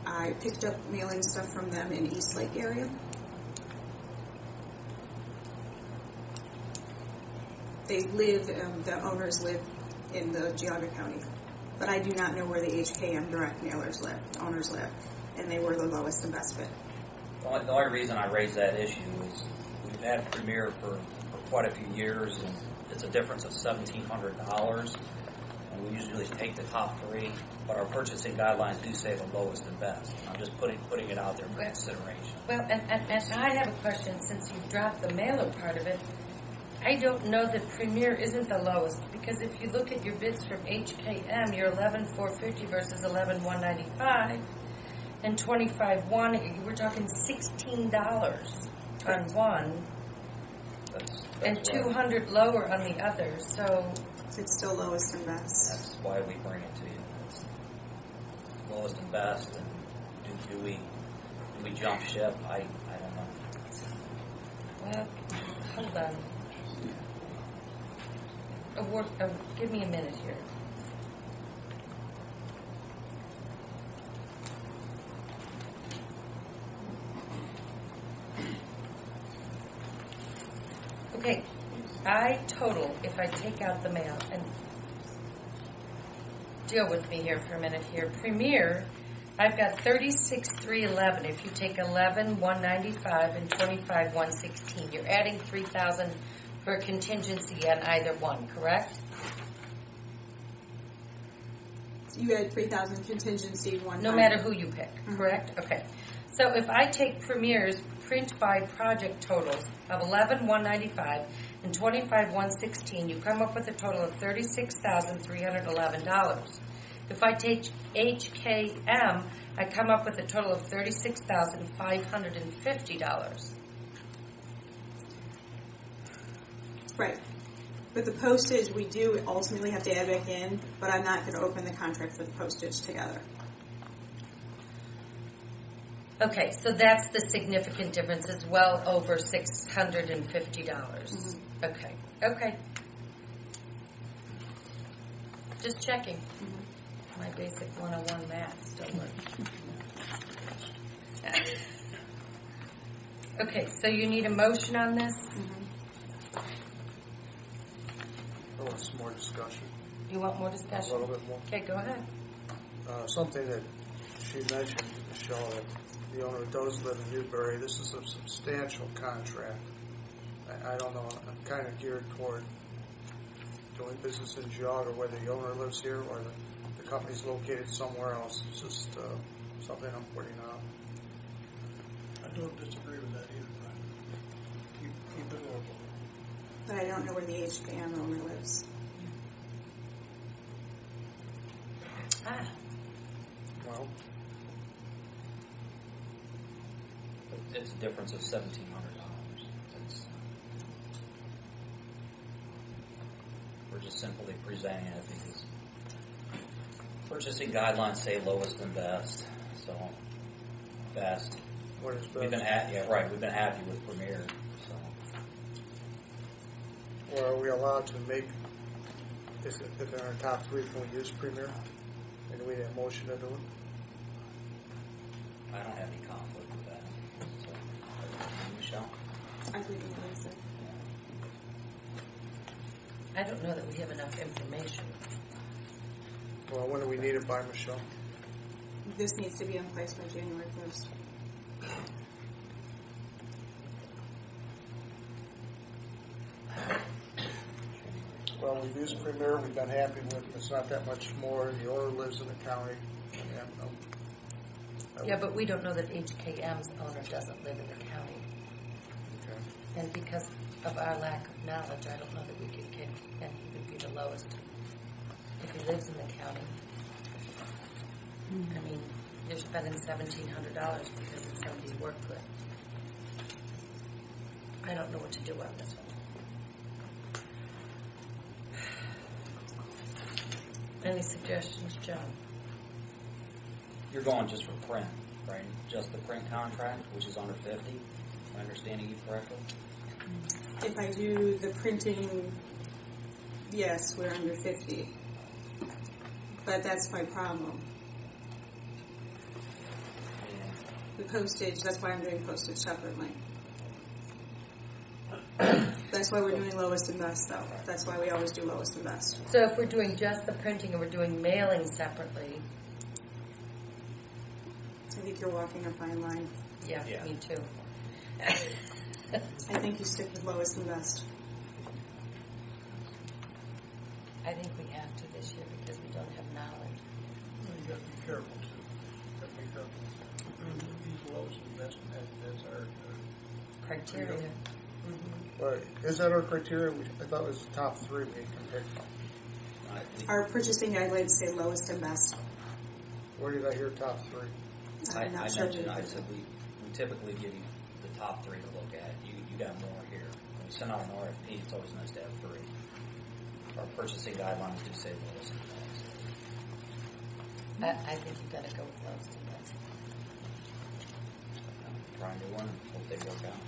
I picked up mailing stuff from them in East Lake area. They live, the owners live in the Geauga County but I do not know where the HKM direct mailers live, owners live, and they were the lowest and best bid.
The only reason I raised that issue is we've had Premier for quite a few years, and it's a difference of $1,700. And we usually take the top three, but our purchasing guidelines do say the lowest and best. I'm just putting it out there for consideration.
Well, and I have a question, since you dropped the mailer part of it. I don't know that Premier isn't the lowest, because if you look at your bids from HKM, you're $11,450 versus $11,195, and $25,100. We're talking $16 on one,
That's
and
why-
$200 lower on the other. So
It's still lowest and best.
That's why we bring it to you. It's lowest and best, and do we jump ship? I don't know.
well, hold on. Give me a minute here. Okay, I total, if I take out the mail, and deal with me here for a minute here. Premier, I've got 36,311. If you take 11,195 and 25,116, you're adding 3,000 for contingency on either one, correct?
You had 3,000 contingency one
No
time.
matter who you pick, correct? Okay. So if I take Premier's print by project totals of 11,195 and 25,116, you come up with a total of $36,311. If I take HKM, I come up with a total of $36,550.
Right. But the postage, we do ultimately have to add back in, but I'm not going to open the contract for the postage together.
Okay, so that's the significant difference. It's well over $650. Okay. Just checking. My basic 101 math still works. Okay, so you need a motion on this?
I want some more discussion,
You want more
a
discussion?
little bit more.
Okay, go ahead.
Something that she mentioned, Michelle, that the owner does live in Newbury. This is a substantial contract. I don't know. I'm kind of geared toward doing business in Geauga, whether the owner lives here or the company's located somewhere else. It's just something I'm putting out.
I don't disagree with that either, Brian. Keep it local.
But I don't know where the HKM owner lives.
Ah,
Well,
It's a difference of $1,700. We're just simply presenting it because purchasing guidelines say lowest and best. So best.
what is
We've been
best?
We've been happy with Premier. So
Or are we allowed to make, if they're in our top three, can we use Premier? And do we need a motion to do it?
I don't have any conflict with that. So, Michelle.
I believe in what I said.
I don't know that we have enough information.
Well, when do we need it by, Michelle?
This needs to be in place by January 1st.
Well, we've used Premier. We've been happy with it. It's not that much more. The owner lives in the county.
Yeah, but we don't know that HKM's owner doesn't live in the county.
Okay.
And because of our lack of knowledge, I don't know that we can and he would be the lowest. If he lives in the county, I mean, you're spending $1,700 because it's somebody's work with. I don't know what to do on this one. Any suggestions, John?
You're going just for print, right? Just the print contract, which is under 50. Am I understanding you correctly?
If I do the printing, yes, we're under 50. But that's my problem. The postage, that's why I'm doing postage separately. But That's why we're doing lowest and best, though. That's why we always do lowest and best.
So if we're doing just the printing and we're doing mailing separately,
I think you're walking a fine line.
yeah,
Yeah.
me too.
I think you stick with lowest and best.
I think we have to this year because we don't have knowledge.
Well, you got to be careful too. Got to be careful. These lowest and best, that's our
Criteria.
But is that our criteria? I thought it was the top three we can pick from.
Our purchasing guidelines say lowest and best.
Where did I hear top three?
I
I'm not sure.
mentioned, I said we typically give you the top three to look at. You got more here. When we send out an RFP, it's always nice to have three. Our purchasing guidelines do say lowest and best.
I think you've got to go with lowest and best.
Try and do one, hope they work out.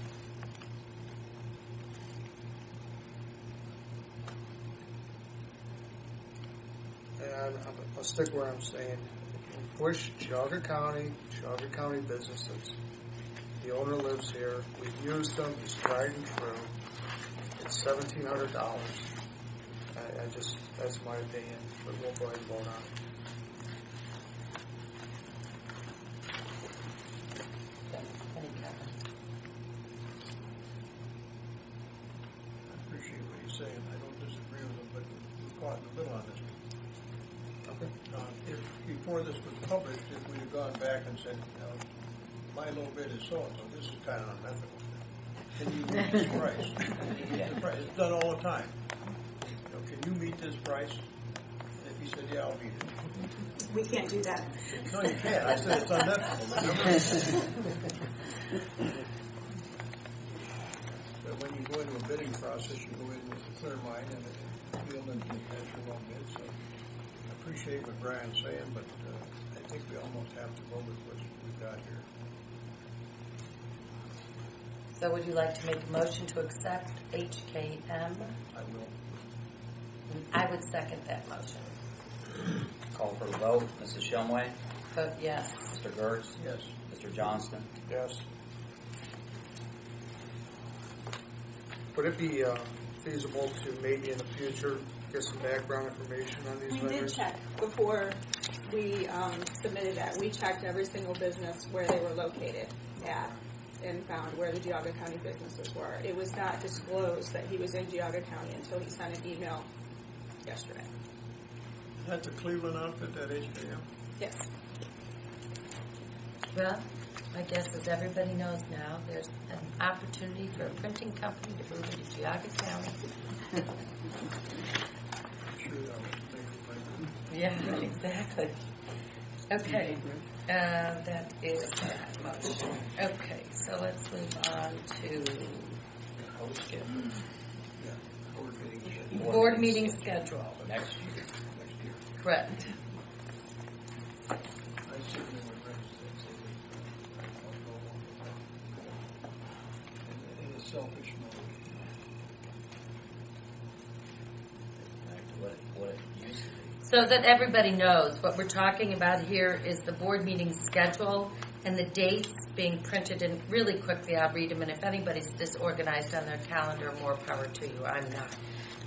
And I'll stick where I'm saying. Push Geauga County businesses. The owner lives here. We've used them. He's tried and true. It's $1,700. I just, that's my opinion, but we'll go ahead and vote on it.
Any comment?
I appreciate what he's saying. I don't disagree with him, but we're caught in the middle on this one.
Okay.
If before this was published, if we'd have gone back and said, my low bid is so and so, this is kind of unethical. Can you meet this price? Can you meet the price? It's done all the time. Can you meet this price? And if he said, yeah, I'll meet it.
We can't do that.
No, you can't. I said it's unethical. But when you go into a bidding process, you go in with a clear mind and feel that you are well bid. So I appreciate what Brian's saying, but I think we almost have to go with what we've got here.
So would you like to make a motion to accept HKM?
I will.
I would second that motion.
Call for the vote. Mrs. Shumway,
Vote yes.
Mr. Gertz,
Yes.
Mr. Johnston.
Yes. Would it be feasible to maybe in the future get some background information on these
We did
vendors?
check before we submitted that. We checked every single business where they were located at and found where the Geauga County businesses were. It was not disclosed that he was in Geauga County until he sent an email yesterday.
Is that the Cleveland outfit, that HKM?
Yes.
Well, I guess as everybody knows now, there's an opportunity for a printing company to move into Geauga County.
I'm sure that was big.
Yeah, exactly. Okay, that is that motion. Okay, so let's move on to board meeting schedule.
Next year.
Correct.
I certainly would register in a selfish mode.
Back to what it used to be.
So that everybody knows, what we're talking about here is the board meeting schedule and the dates being printed. And really quickly, I'll read them. And if anybody's disorganized on their calendar, more power to you. I'm not.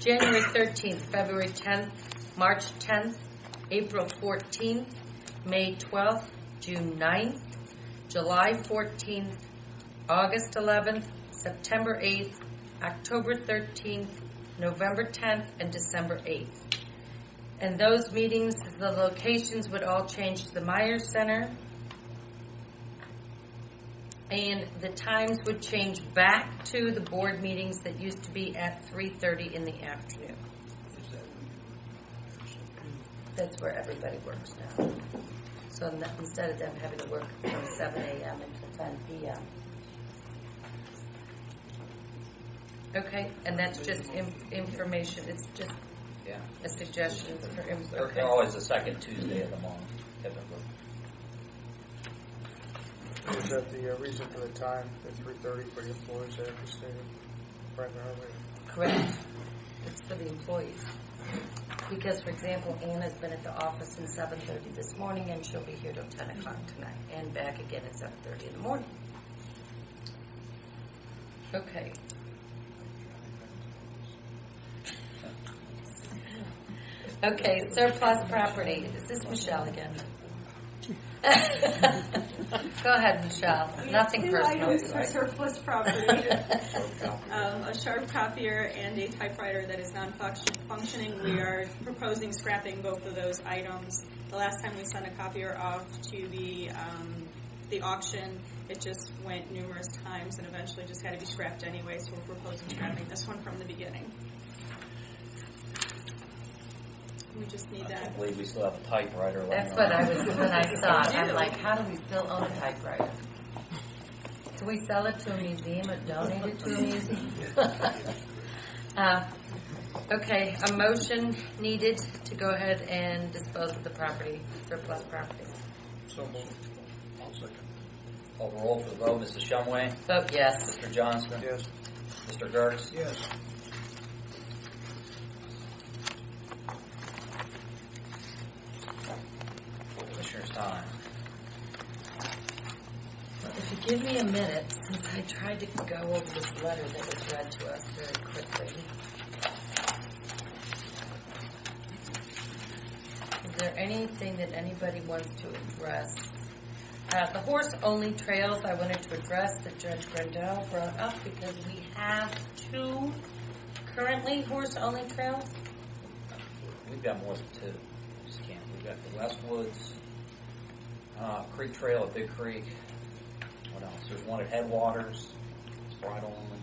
January 13th, February 10th, March 10th, April 14th, May 12th, June 9th, July 14th, August 11th, September 8th, October 13th, November 10th, and December 8th. And those meetings, the locations would all change to the Myers Center. And the times would change back to the board meetings that used to be at 3:30 in the afternoon. That's where everybody works now. So instead of them having to work from 7 a.m. until 10 p.m. Okay, and that's just information. It's just
Yeah.
a suggestion for
They're
okay.
always the second Tuesday of the month, typically.
Is that the reason for the time, the 3:30 for the employees that have to stay primarily?
Correct. It's for the employees. Because, for example, Anna's been at the office since 7:30 this morning, and she'll be here till 10 o'clock tonight, and back again at 7:30 in the morning. Okay. Okay, surplus property. Is this Michelle again? Go ahead, Michelle. Nothing
Two
personal.
items for surplus property. A sharp copier and a typewriter that is non-functioning. We are proposing scrapping both of those items. The last time we sent a copier off to the auction, it just went numerous times and eventually just had to be scrapped anyway, so we're proposing scrapping this one from the beginning. We just need
I
that.
can't believe we still have a typewriter.
That's
laying
what I
around.
was when I saw it.
We
I'm
do.
like, how do we still own a typewriter? Can we sell it to a museum or donate it to a museum? Okay, a motion needed to go ahead and dispose of the property, surplus property.
So moved. I'll second.
Call the roll for the vote. Mrs. Shumway.
Vote yes.
Mr. Johnston.
Yes.
Mr. Gertz.
Yes.
Commissioner's time.
If you give me a minute, since I tried to go over this letter that was read to us very quickly. Is there anything that anybody wants to address? The horse-only trails I wanted to address that Judge Grandel brought up because we have 2 currently horse-only trails.
We've got more than 2. Just can't. We've got the Westwoods, Creek Trail at Big Creek. What else? There's one at Headwaters. It's bridle only.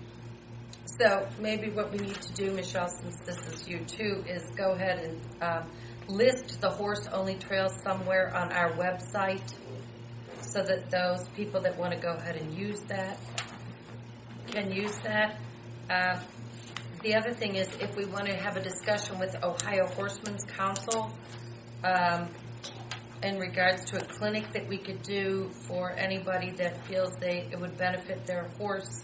So maybe what we need to do, Michelle, since this is you too, is go ahead and list the horse-only trails somewhere on our website so that those people that want to go ahead and use that can use that. The other thing is if we want to have a discussion with Ohio Horsemen's Council in regards to a clinic that we could do for anybody that feels it would benefit their horse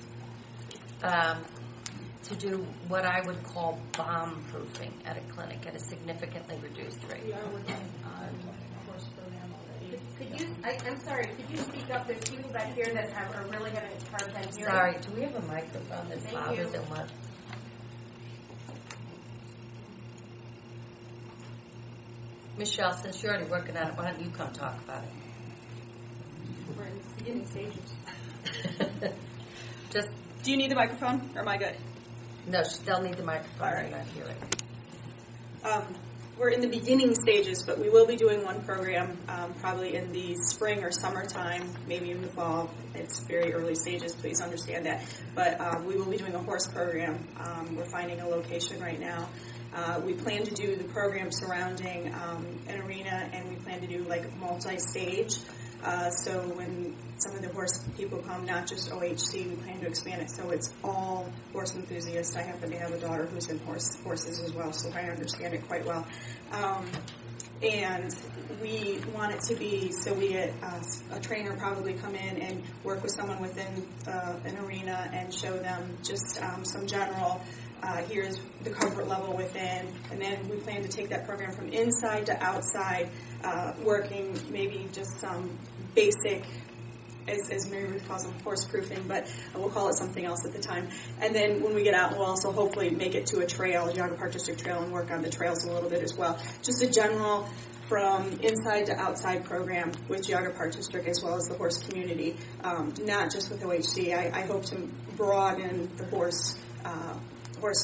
to do what I would call bomb proofing at a clinic at a significantly reduced rate.
We are working on a horse program already.
Could you, I'm sorry, could you speak up? There's people back here that are really having a hard time hearing.
Sorry, do we have a microphone that's
Thank
louder
you.
than what? Michelle, since you're already working on it, why don't you come talk about it?
We're in the beginning stages.
Just,
Do you need the microphone, or am I good?
no, they'll need the microphone.
All right.
I'm not hearing.
We're in the beginning stages, but we will be doing one program probably in the spring or summertime, maybe in the fall. It's very early stages, please understand that. But we will be doing a horse program. We're finding a location right now. We plan to do the program surrounding an arena, and we plan to do like multi-stage. So when some of the horse people come, not just OHC, we plan to expand it so it's all horse enthusiasts. I happen to have a daughter who's in horses as well, so I understand it quite well. And we want it to be so we get a trainer probably come in and work with someone within an arena and show them just some general. Here's the comfort level within, and then we plan to take that program from inside to outside, working maybe just some basic, as Mary Ruth calls them, horse proofing, but we'll call it something else at the time. And then when we get out, we'll also hopefully make it to a trail, a Geauga Park District trail, and work on the trails a little bit as well. Just a general from inside to outside program with Geauga Park District as well as the horse community, not just with OHC. I hope to broaden the horse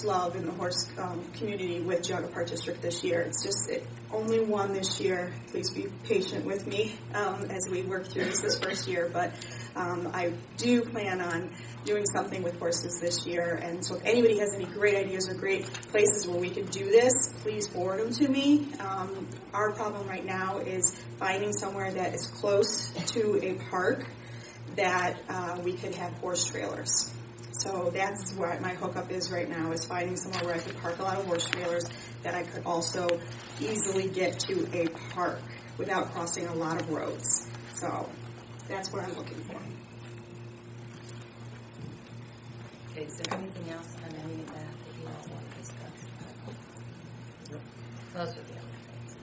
love in the horse community with Geauga Park District this year. It's just only one this year. Please be patient with me as we work through this first year. But I do plan on doing something with horses this year. And so if anybody has any great ideas or great places where we can do this, please forward them to me. Our problem right now is finding somewhere that is close to a park that we could have horse trailers. So that's where my hookup is right now, is finding somewhere where I could park a lot of horse trailers that I could also easily get to a park without crossing a lot of roads. So that's what I'm looking for.
Okay, is there anything else on any of that you all want to discuss? Those are the only things.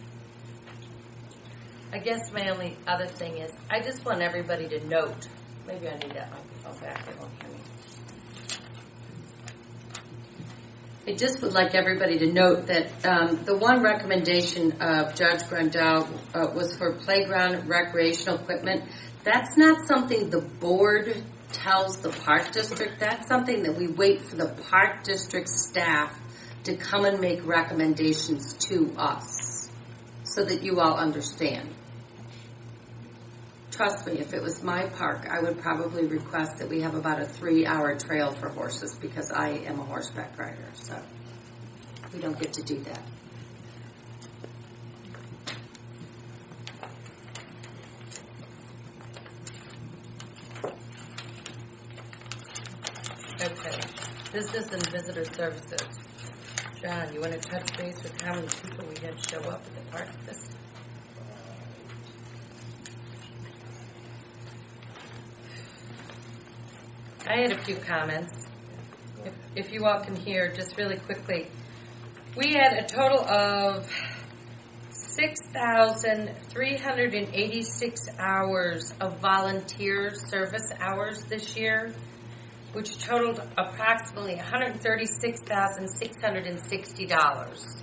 I guess my only other thing is, I just want everybody to note, maybe I need that microphone back, they won't hear me. I just would like everybody to note that the one recommendation of Judge Grandel was for playground recreational equipment. That's not something the board tells the park district. That's something that we wait for the park district staff to come and make recommendations to us so that you all understand. Trust me, if it was my park, I would probably request that we have about a 3-hour trail for horses because I am a horseback rider, so we don't get to do that. Okay, business and visitor services. John, you want to touch base with how many people we had show up at the park this? I had a few comments. If you all can hear, just really quickly. We had a total of 6,386 hours of volunteer service hours this year, which totaled approximately $136,660.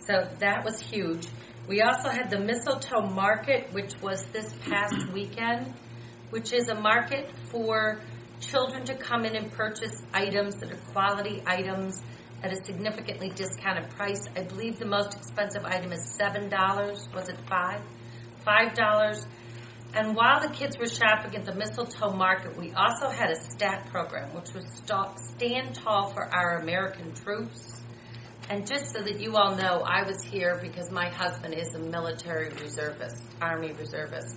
So that was huge. We also had the Mistletoe Market, which was this past weekend, which is a market for children to come in and purchase items that are quality items at a significantly discounted price. I believe the most expensive item is $7. Was it $5? $5. And while the kids were shopping at the Mistletoe Market, we also had a STAT program, which was Stand Tall for Our American Troops. And just so that you all know, I was here because my husband is a military reservist, Army reservist.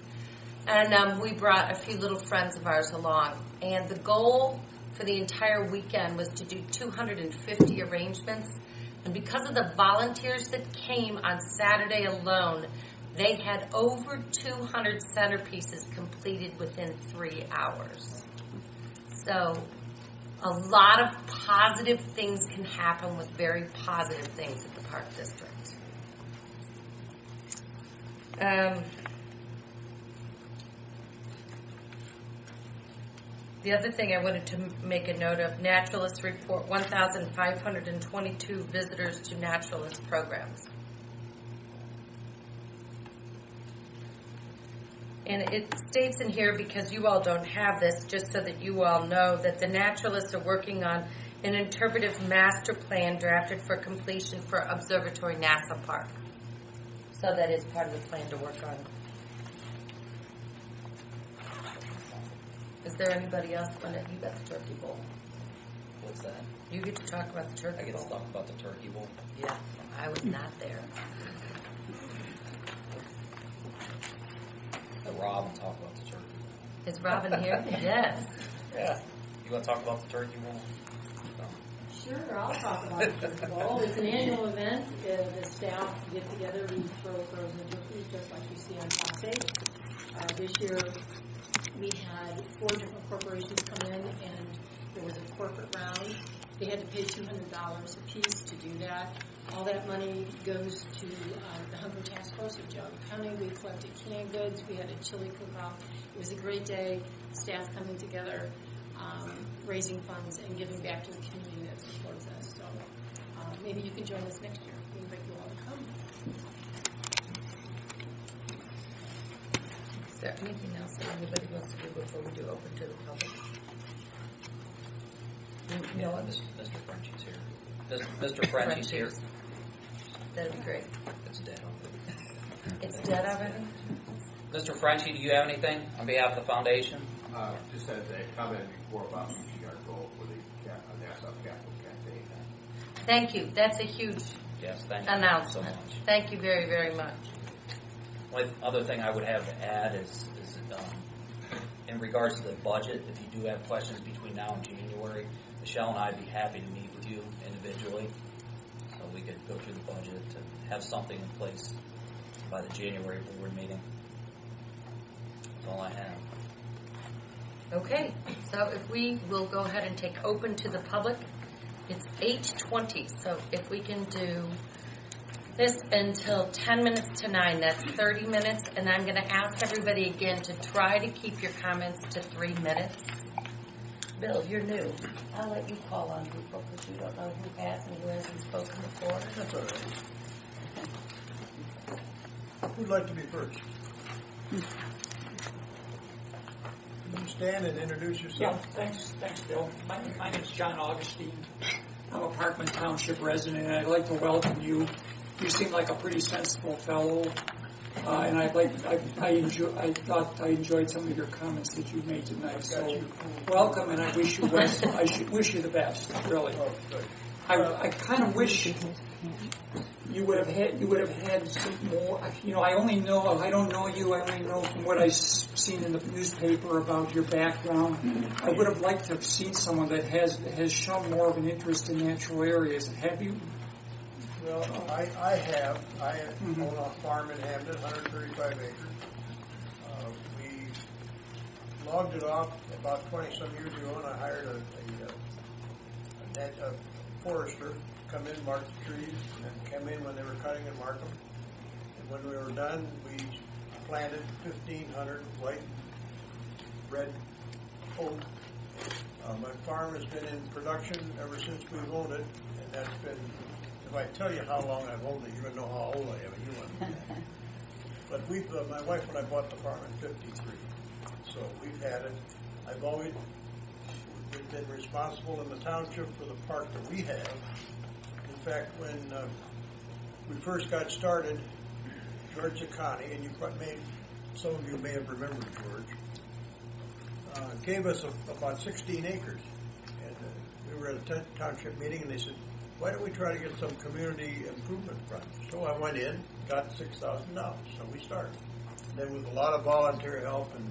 And we brought a few little friends of ours along. And the goal for the entire weekend was to do 250 arrangements. And because of the volunteers that came on Saturday alone, they had over 200 centerpieces completed within 3 hours. So a lot of positive things can happen with very positive things at the Park District. The other thing I wanted to make a note of, naturalists report 1,522 visitors to naturalist programs. And it states in here, because you all don't have this, just so that you all know, that the naturalists are working on an interpretive master plan drafted for completion for Observatory National Park. So that is part of the plan to work on. Is there anybody else? You got the turkey bowl.
What's that?
You get to talk about the turkey
I get
bowl.
to talk about the turkey bowl.
Yeah, I was not there.
Let Robin talk about the turkey bowl.
Is Robin here? Yes.
Yeah. You want to talk about the turkey bowl?
Sure, I'll talk about the Turkey Bowl. It's an annual event. The staff get together, we throw frozen turkeys just like you see on Fox 8. This year we had 4 different corporations come in and there was a corporate round. They had to pay $200 a piece to do that. All that money goes to the Hunger Task Force of Geauga County. We collected canned goods. We had a chili cook-off. It was a great day. Staff coming together, raising funds and giving back to the community that supports us. So maybe you can join us next year. We invite you all to come.
Is there anything else that anybody wants to do before we do open to the public?
No, Mr. Frenchie's here. Mr. Frenchie's here.
That'd be great.
It's dead already.
It's dead already?
Mr. Frenchie, do you have anything on behalf of the foundation?
Just as a comment before about reaching our goal for the Nassau Capital Campaign.
Thank you. That's a huge
Yes, thank you
announcement.
so much.
Thank you very, very much.
One other thing I would have to add is in regards to the budget, if you do have questions between now and January, Michelle and I would be happy to meet with you individually so we could go through the budget to have something in place by the January board meeting. That's all I have.
Okay, so if we will go ahead and take open to the public, it's 8:20, so if we can do this until 10 minutes to 9, that's 30 minutes, and I'm going to ask everybody again to try to keep your comments to 3 minutes. Bill, you're new. I'll let you call on people because you don't know who has and who hasn't spoken before.
That's all right. Who'd like to be first? Can you stand and introduce yourself?
Yeah, thanks, Bill. My name's John Augustine. I'm a Parkman Township resident, and I'd like to welcome you. You seem like a pretty sensible fellow, and I thought I enjoyed some of your comments that you made tonight. So, welcome, and I wish you wish you the best. Really, I kind of wish you would have had some more. I don't know you. I only know from what I've seen in the newspaper about your background. I would have liked to have seen someone that has shown more of an interest in natural areas. Have you?
Well, I have. I own a farm in Hamden, 135 acres. We logged it off about 20-some years ago, and I hired a forester come in, mark the trees, and come in when they were cutting and mark them. And when we were done, we planted 1,500 white, red oak. My farm has been in production ever since we've owned it, and that's been, if I tell you how long I've owned it, you're going to know how old I am, and you wouldn't. But my wife and I bought the farm in 53, so we've had it. I've always been responsible in the township for the park that we have. In fact, when we first got started, George Zakani, and some of you may have remembered George, gave us about 16 acres. And we were at a township meeting, and they said, why don't we try to get some community improvement funds? So I went in, got $6,000, so we started. And then with a lot of volunteer help and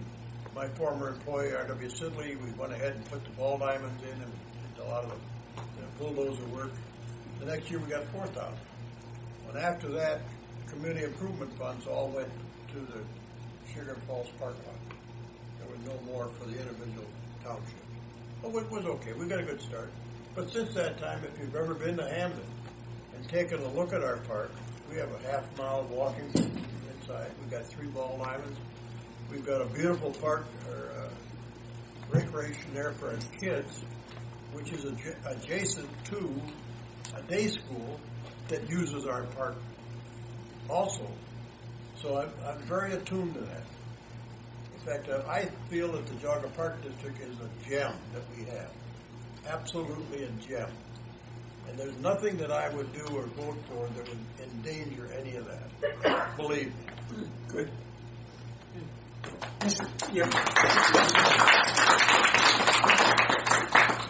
my former employee, R.W. Sidley, we went ahead and put the ball diamonds in and did a lot of the bulldozer work. The next year we got 4,000. And after that, community improvement funds all went to the Sugar Falls Park Lot. There was no more for the individual townships. But it was okay. We got a good start. But since that time, if you've ever been to Hamden and taken a look at our park, we have a half mile of walking inside. We've got 3 ball diamonds. We've got a beautiful park or recreation there for our kids, which is adjacent to a day school that uses our park also. So I'm very attuned to that. In fact, I feel that the Geauga Park District is a gem that we have. Absolutely a gem. And there's nothing that I would do or vote for that would endanger any of that. Believe me.
Good.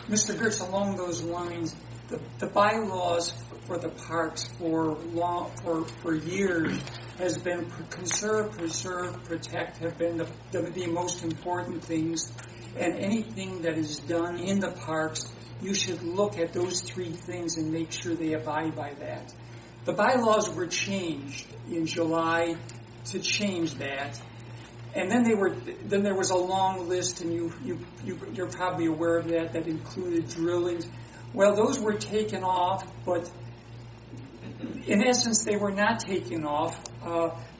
Mr. Gertz, along those lines, the bylaws for the parks for years has been conserve, preserve, protect have been the most important things. And anything that is done in the parks, you should look at those 3 things and make sure they abide by that. The bylaws were changed in July to change that. And then there was a long list, and you're probably aware of that included drillings. Well, those were taken off, but in essence, they were not taken off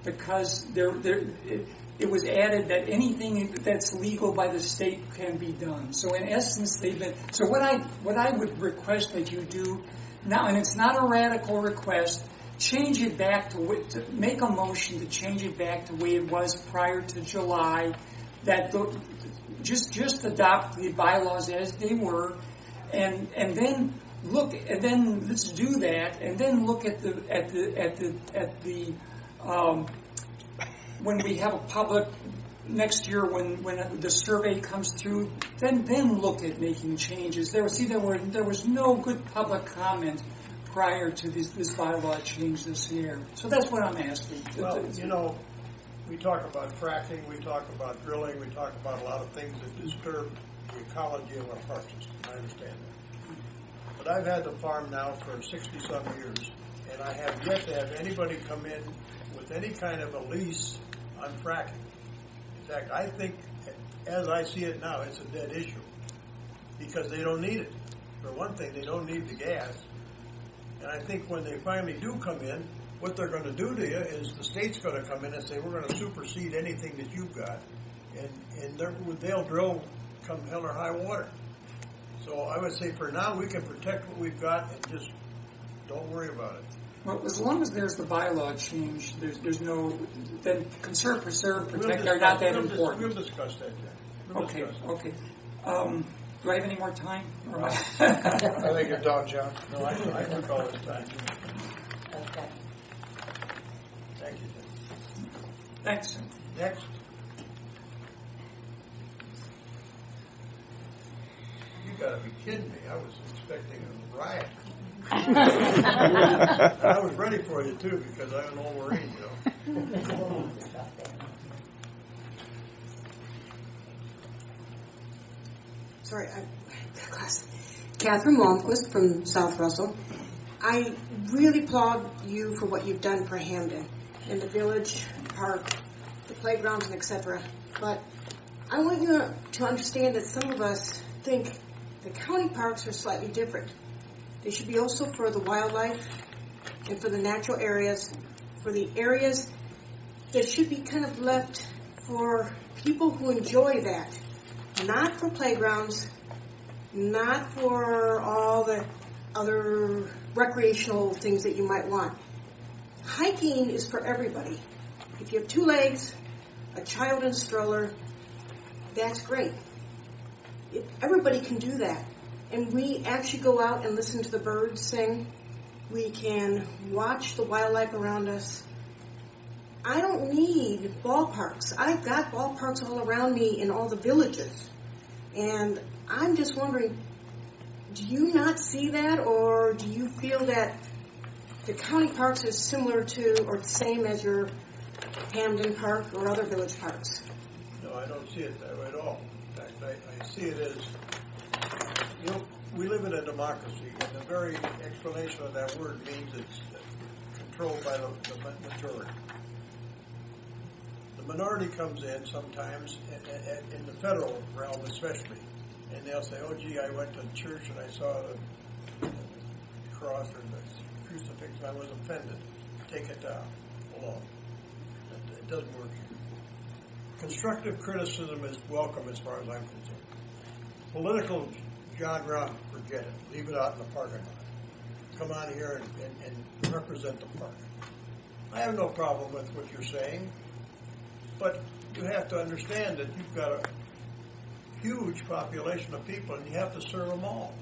because it was added that anything that's legal by the state can be done. So in essence, they've been. So what I would request that you do now, and it's not a radical request. Change it back to make a motion to change it back to the way it was prior to July. That just adopt the bylaws as they were, and then look, and then let's do that, and then look at the when we have a public next year when the survey comes through, then look at making changes. There was no good public comment prior to this bylaw change this year. So that's what I'm asking.
Well, we talk about fracking, we talk about drilling, we talk about a lot of things that disturb the ecology of our park system. I understand that. But I've had the farm now for 60-some years, and I have yet to have anybody come in with any kind of a lease on fracking. In fact, I think, as I see it now, it's a dead issue because they don't need it. For one thing, they don't need the gas. And I think when they finally do come in, what they're going to do to you is the state's going to come in and say, we're going to supersede anything that you've got. And they'll drill come hell or high water. So I would say for now, we can protect what we've got and just don't worry about it.
Well, as long as there's the bylaw change, there's no, then conserve, preserve, protect are not that important.
We'll discuss that, Jack.
Okay, okay. Do I have any more time? Or am I-
I think you're done, John. No, I took all this time.
Okay.
Thank you, Jack.
Thanks.
Next. You gotta be kidding me. I was expecting a riot. I was ready for you too because I know Maureen, you know.
Sorry, class. Catherine Malmquist from South Russell. I really applaud you for what you've done for Hamden in the village, park, the playgrounds, and etc. But I want you to understand that some of us think the county parks are slightly different. They should be also for the wildlife and for the natural areas, for the areas that should be kind of left for people who enjoy that. Not for playgrounds, not for all the other recreational things that you might want. Hiking is for everybody. If you have 2 legs, a child in a stroller, that's great. Everybody can do that. And we actually go out and listen to the birds sing. We can watch the wildlife around us. I don't need ballparks. I've got ballparks all around me in all the villages. And I'm just wondering, do you not see that, or do you feel that the county parks are similar to or the same as your Hamden Park or other village parks?
No, I don't see it that way at all. In fact, I see it as, you know, we live in a democracy, and the very explanation of that word means it's controlled by the majority. The minority comes in sometimes, in the federal realm especially, and they'll say, oh, gee, I went to church and I saw the cross or the crucifix and I was offended. Take it down. Alone. It doesn't work here. Constructive criticism is welcome as far as I'm concerned. Political genre, forget it. Leave it out in the parking lot. Come on here and represent the park. I have no problem with what you're saying, but you have to understand that you've got a huge population of people and you have to serve them all.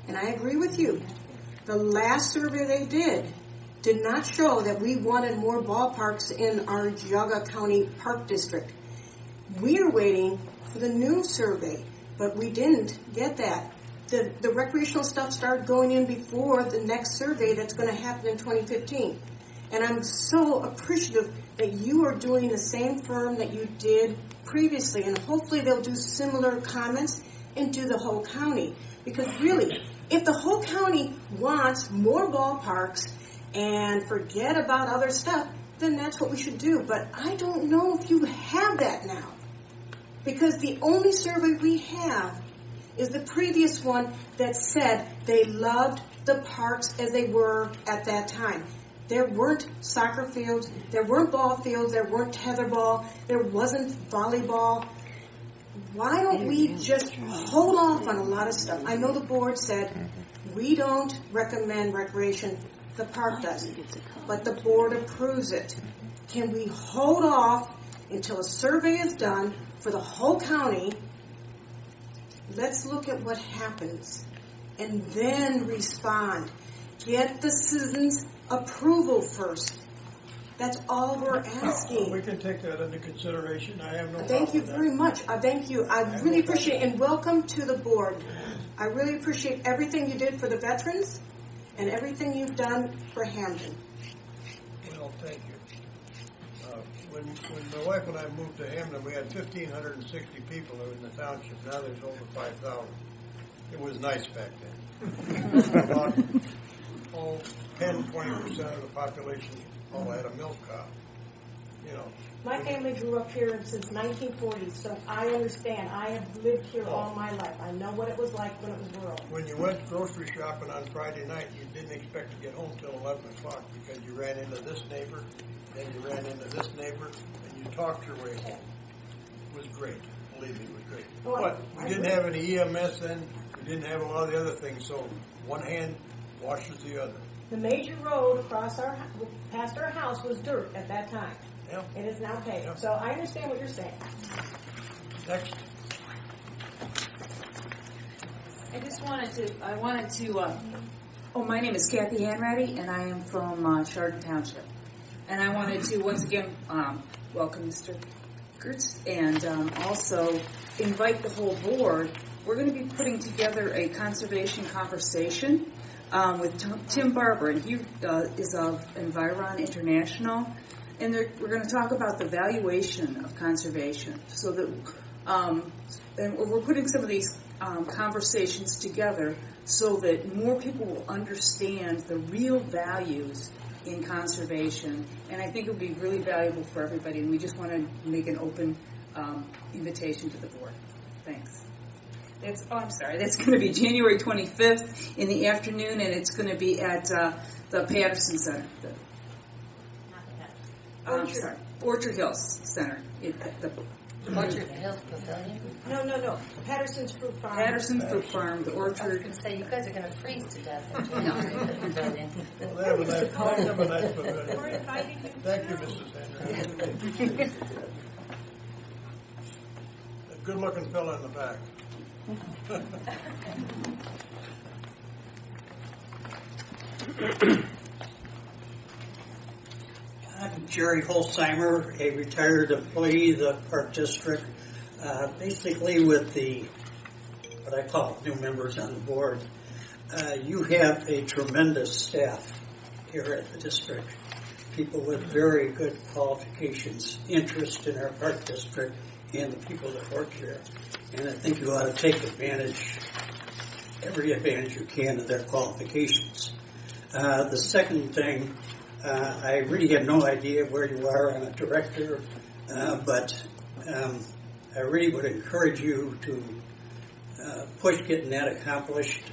And I agree with you. The last survey they did not show that we wanted more ballparks in our Geauga County Park District. We are waiting for the new survey, but we didn't get that. The recreational stuff started going in before the next survey that's going to happen in 2015. And I'm so appreciative that you are doing the same firm that you did previously, and hopefully they'll do similar comments and do the whole county. Because really, if the whole county wants more ballparks and forget about other stuff, then that's what we should do. But I don't know if you have that now. Because the only survey we have is the previous one that said they loved the parks as they were at that time. There weren't soccer fields, there weren't ball fields, there weren't tetherball, there wasn't volleyball. Why don't we just hold off on a lot of stuff? I know the board said we don't recommend recreation, the park does, but the board approves it. Can we hold off until a survey is done for the whole county? Let's look at what happens and then respond. Get the citizens' approval first. That's all we're asking.
We can take that into consideration. I have no problem
Thank you
with that.
very much. Thank you. I really appreciate it. And welcome to the board. I really appreciate everything you did for the veterans and everything you've done for Hamden.
Well, thank you. When my wife and I moved to Hamden, we had 1,560 people in the township. Now there's over 5,000. It was nice back then. About 10-20% of the population all had a milk cow. You know.
My family grew up here since 1940, so I understand. I have lived here all my life. I know what it was like when it was rural.
When you went grocery shopping on Friday night, you didn't expect to get home till 11 o'clock because you ran into this neighbor, then you ran into this neighbor, and you talked your way home. It was great. believe me, it was great.
Oh,
But we didn't have any EMS then, we didn't have a lot of the other things, so one hand washes the other.
The major road across past our house was dirt at that time.
Yeah.
It is now paved.
Yeah.
So I understand what you're saying.
Next.
I wanted to, my name is Kathy Hanratty, and I am from Chardon Township. And I wanted to, once again, welcome Mr. Gertz, and also invite the whole board. We're going to be putting together a conservation conversation with Tim Barber, and he is of Environ International. And we're going to talk about the valuation of conservation, so that, and we're putting some of these conversations together so that more people will understand the real values in conservation. And I think it would be really valuable for everybody. And we just want to make an open invitation to the board. Thanks. That's going to be January 25th in the afternoon, and it's going to be at the Patterson Center. Orchard Hills Center.
Orchard Hills Pavilion?
No. Patterson's Fruit Farm.
Patterson Fruit Farm, the orchard.
I was going to say, you guys are going to freeze to death in January at the pavilion.
Well, they have a nice pavilion.
We're inviting you.
Thank you, Mrs. Henry. A good-looking fella in the back.
I'm Jerry Holzheimer, a retired employee of the Park District. Basically with what I call new members on the board, you have a tremendous staff here at the district. People with very good qualifications, interest in our Park District and the people that work here. And I think you ought to take every advantage you can of their qualifications. The second thing, I really have no idea where you are. I'm a director, but I really would encourage you to push getting that accomplished.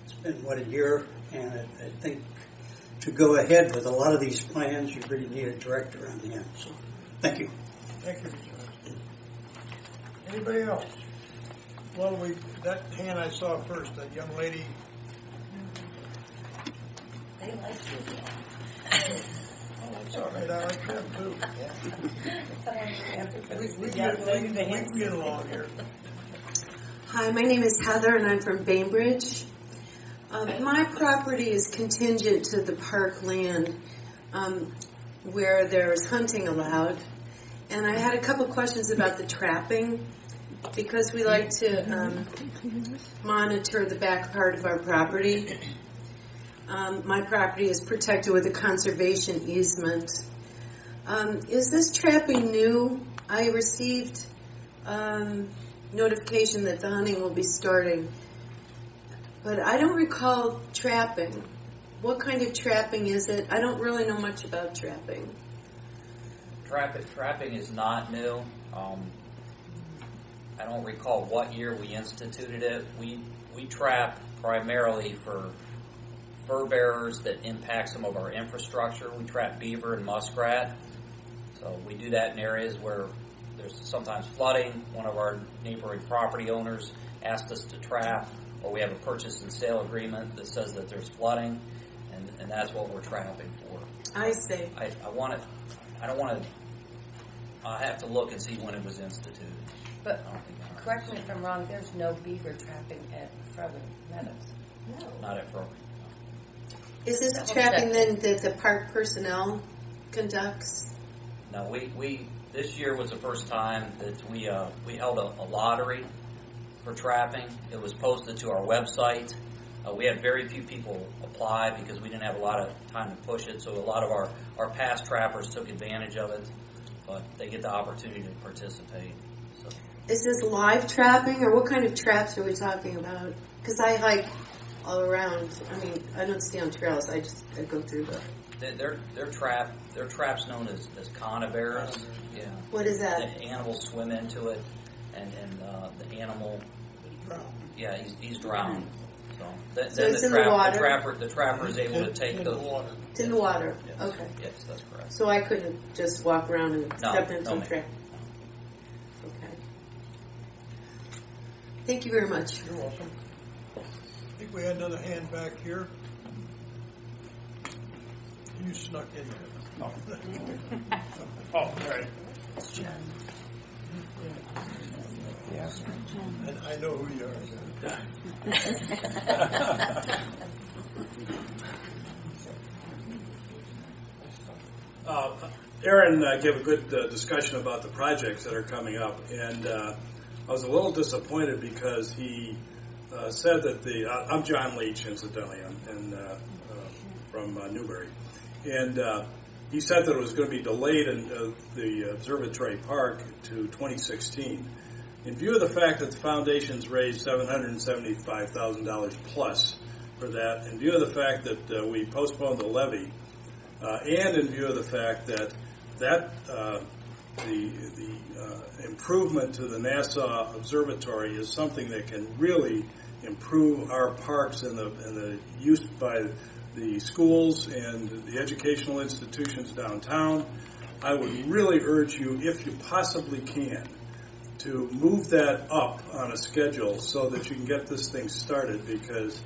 It's been, a year, and I think to go ahead with a lot of these plans, you really need a director on hand. So, thank you.
Thank you, Mr. Hudson. Anybody else? Well, that hand I saw first, that young lady.
They like you.
Oh, it's all right. I like them too. We can get along here.
Hi, my name is Heather, and I'm from Bainbridge. My property is contingent to the park land where there's hunting allowed. And I had a couple questions about the trapping, because we like to monitor the back part of our property. My property is protected with a conservation easement. Is this trapping new? I received notification that the hunting will be starting, but I don't recall trapping. What kind of trapping is it? I don't really know much about trapping.
Trapping is not new. I don't recall what year we instituted it. We trap primarily for fur bearers that impact some of our infrastructure. We trap beaver and muskrat. So we do that in areas where there's sometimes flooding. One of our neighboring property owners asked us to trap, or we have a purchase and sale agreement that says that there's flooding, and that's what we're trapping for.
I see.
I don't want to. I have to look and see when it was instituted.
But correct me if I'm wrong, there's no beaver trapping at Frozen Meadows.
No. Not at Frozen.
Is this trapping then that the park personnel conducts?
No, we this year was the first time that we held a lottery for trapping. It was posted to our website. We had very few people apply because we didn't have a lot of time to push it, so a lot of our past trappers took advantage of it, but they get the opportunity to participate. So.
Is this live trapping, or what kind of traps are we talking about? Because I hike all around. I mean, I don't stay on trails. I go through the.
They're traps known as conibears. Yeah.
What is that?
The animals swim into it, and the animal. Yeah, he's drowned. So
it's in the water.
The trapper is able to take those.
It's in the water.
Yes.
Okay.
Yes, that's correct.
So I couldn't just walk around and step into a
ma'am.
trap. Okay. Thank you very much.
You're welcome. I think we had another hand back here. You snuck in there.
Oh, all right.
Yes. And I know who you
are. Aaron gave a good discussion about the projects that are coming up, and I was a little disappointed because he said that I'm John Leach, incidentally, and from Newbury, and he said that it was going to be delayed in the Observatory Park to 2016. In view of the fact that the foundation's raised $775,000 plus for that, in view of the fact that we postponed the levy, and in view of the fact that the improvement to the Nassau Observatory is something that can really improve our parks and the use by the schools and the educational institutions downtown, I would really urge you, if you possibly can, to move that up on a schedule so that you can get this thing started, because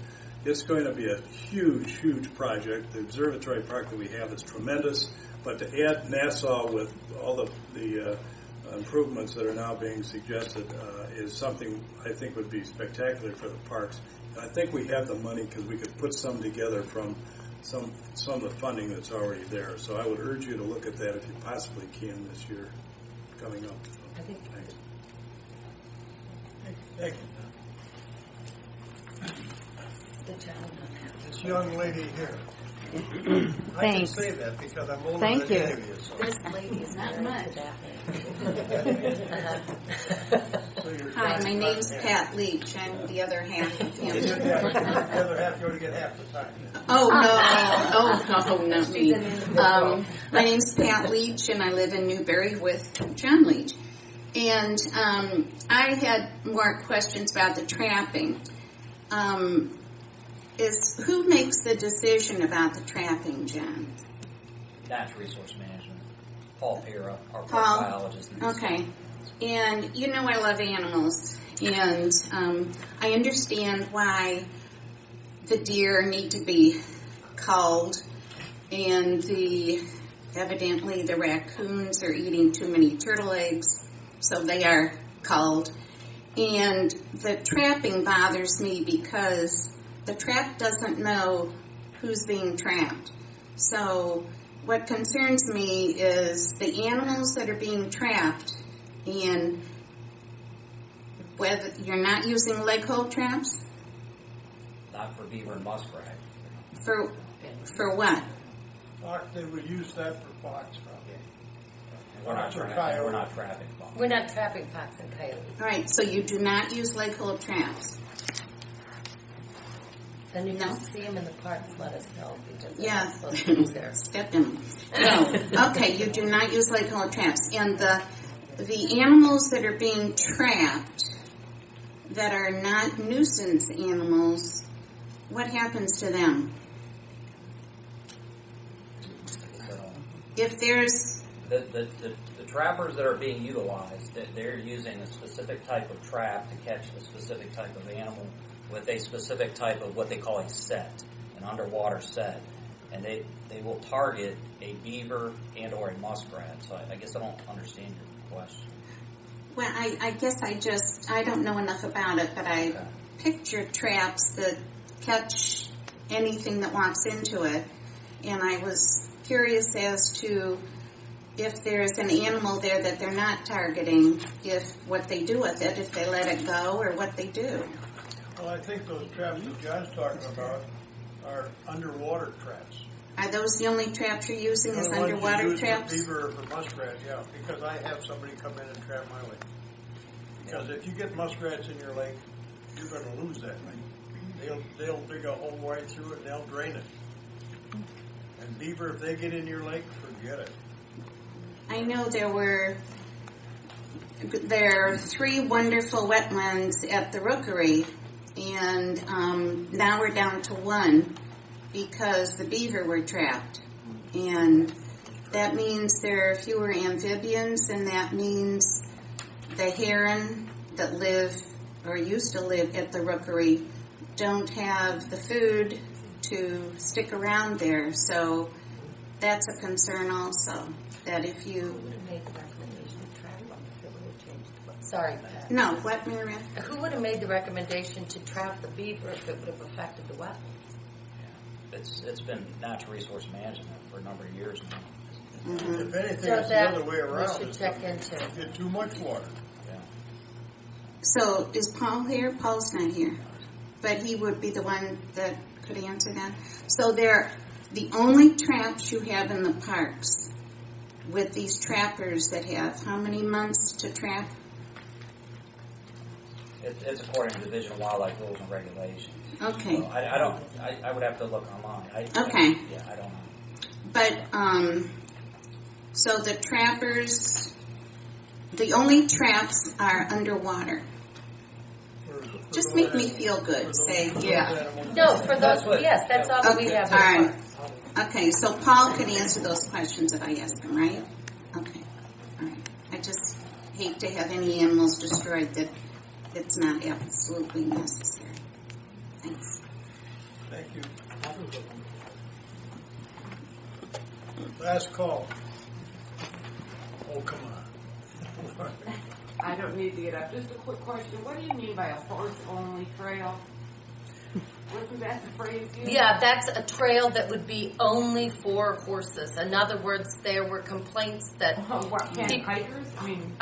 it's going to be a huge, huge project. The observatory park that we have is tremendous, but to add Nassau with all the improvements that are now being suggested is something I think would be spectacular for the parks. And I think we have the money because we could put some together from some of the funding that's already there. So I would urge you to look at that if you possibly can this year coming up. So, thanks.
Thank you. This young lady here. I can say that because I'm older than any of you. So.
This lady is not much.
Hi, my name's Pat Leach. I'm the other half of him.
The other half, you only get half the time.
Oh, no, not me. My name's Pat Leach, and I live in Newbury with John Leach. And I had more questions about the trapping. Who makes the decision about the trapping, John?
Natural Resource Management. Paul Pira, our
Paul?
biologist.
Okay. And you know I love animals, and I understand why the deer need to be culled, and evidently the raccoons are eating too many turtle eggs, so they are culled. And the trapping bothers me because the trap doesn't know who's being trapped. So what concerns me is the animals that are being trapped, and whether you're not using leg hold traps.
Not for beaver and muskrat.
For what?
They would use that for fox, probably.
We're not trapping fox.
We're not trapping fox and coyotes.
All right, so you do not use leg hold traps.
And if you see them in the parks, let us know.
Yeah,
There.
step in them. No, okay, you do not use leg hold traps. And the animals that are being trapped that are not nuisance animals, what happens to them? If there's
the trappers that are being utilized, they're using a specific type of trap to catch a specific type of animal with a specific type of what they call a set, an underwater set. And they will target a beaver and or a muskrat. So I guess I don't understand your question.
Well, I guess I don't know enough about it, but I picture traps that catch anything that walks into it. And I was curious as to if there's an animal there that they're not targeting, if what they do with it, if they let it go or what they do.
Well, I think those traps that John's talking about are underwater traps.
Are those the only traps you're using as underwater traps?
For beaver or for muskrat, yeah, because I have somebody come in and trap my lake. Because if you get muskrats in your lake, you're going to lose that lake. They'll dig a hole right through it and they'll drain it. And beaver, if they get in your lake, forget it.
I know there are 3 wonderful wetlands at the Rookery, and now we're down to 1 because the beaver were trapped. And that means there are fewer amphibians, and that means the heron that live or used to live at the Rookery don't have the food to stick around there. So that's a concern also, that if you...
Sorry.
No, what, Mary?
Who would have made the recommendation to trap the beaver if it would have affected the wetlands?
It's been natural resource management for a number of years now.
If anything,
So
it's the
that
other way around.
we should check into.
Get too much water.
So is Paul here? Paul's not here, but he would be the one that could answer that. So the only traps you have in the parks with these trappers that have how many months to trap?
It's according to Division of Wildlife rules and regulations.
Okay.
So I would have to look online.
Okay.
Yeah, I don't know.
But, so the trappers, the only traps are underwater. Just make me feel good, say, yeah.
No, for those, yes, that's all that we have.
All right. Okay, so Paul could answer those questions if I ask him, right? Okay. All right. I just hate to have any animals destroyed that it's not absolutely necessary. Thanks.
Thank you. Last call. Oh, come on.
I don't need to get up. Just a quick question. What do you mean by a horse-only trail? Wasn't that the phrase used?
Yeah, that's a trail that would be only for horses. In other words, there were complaints that
hikers? I mean,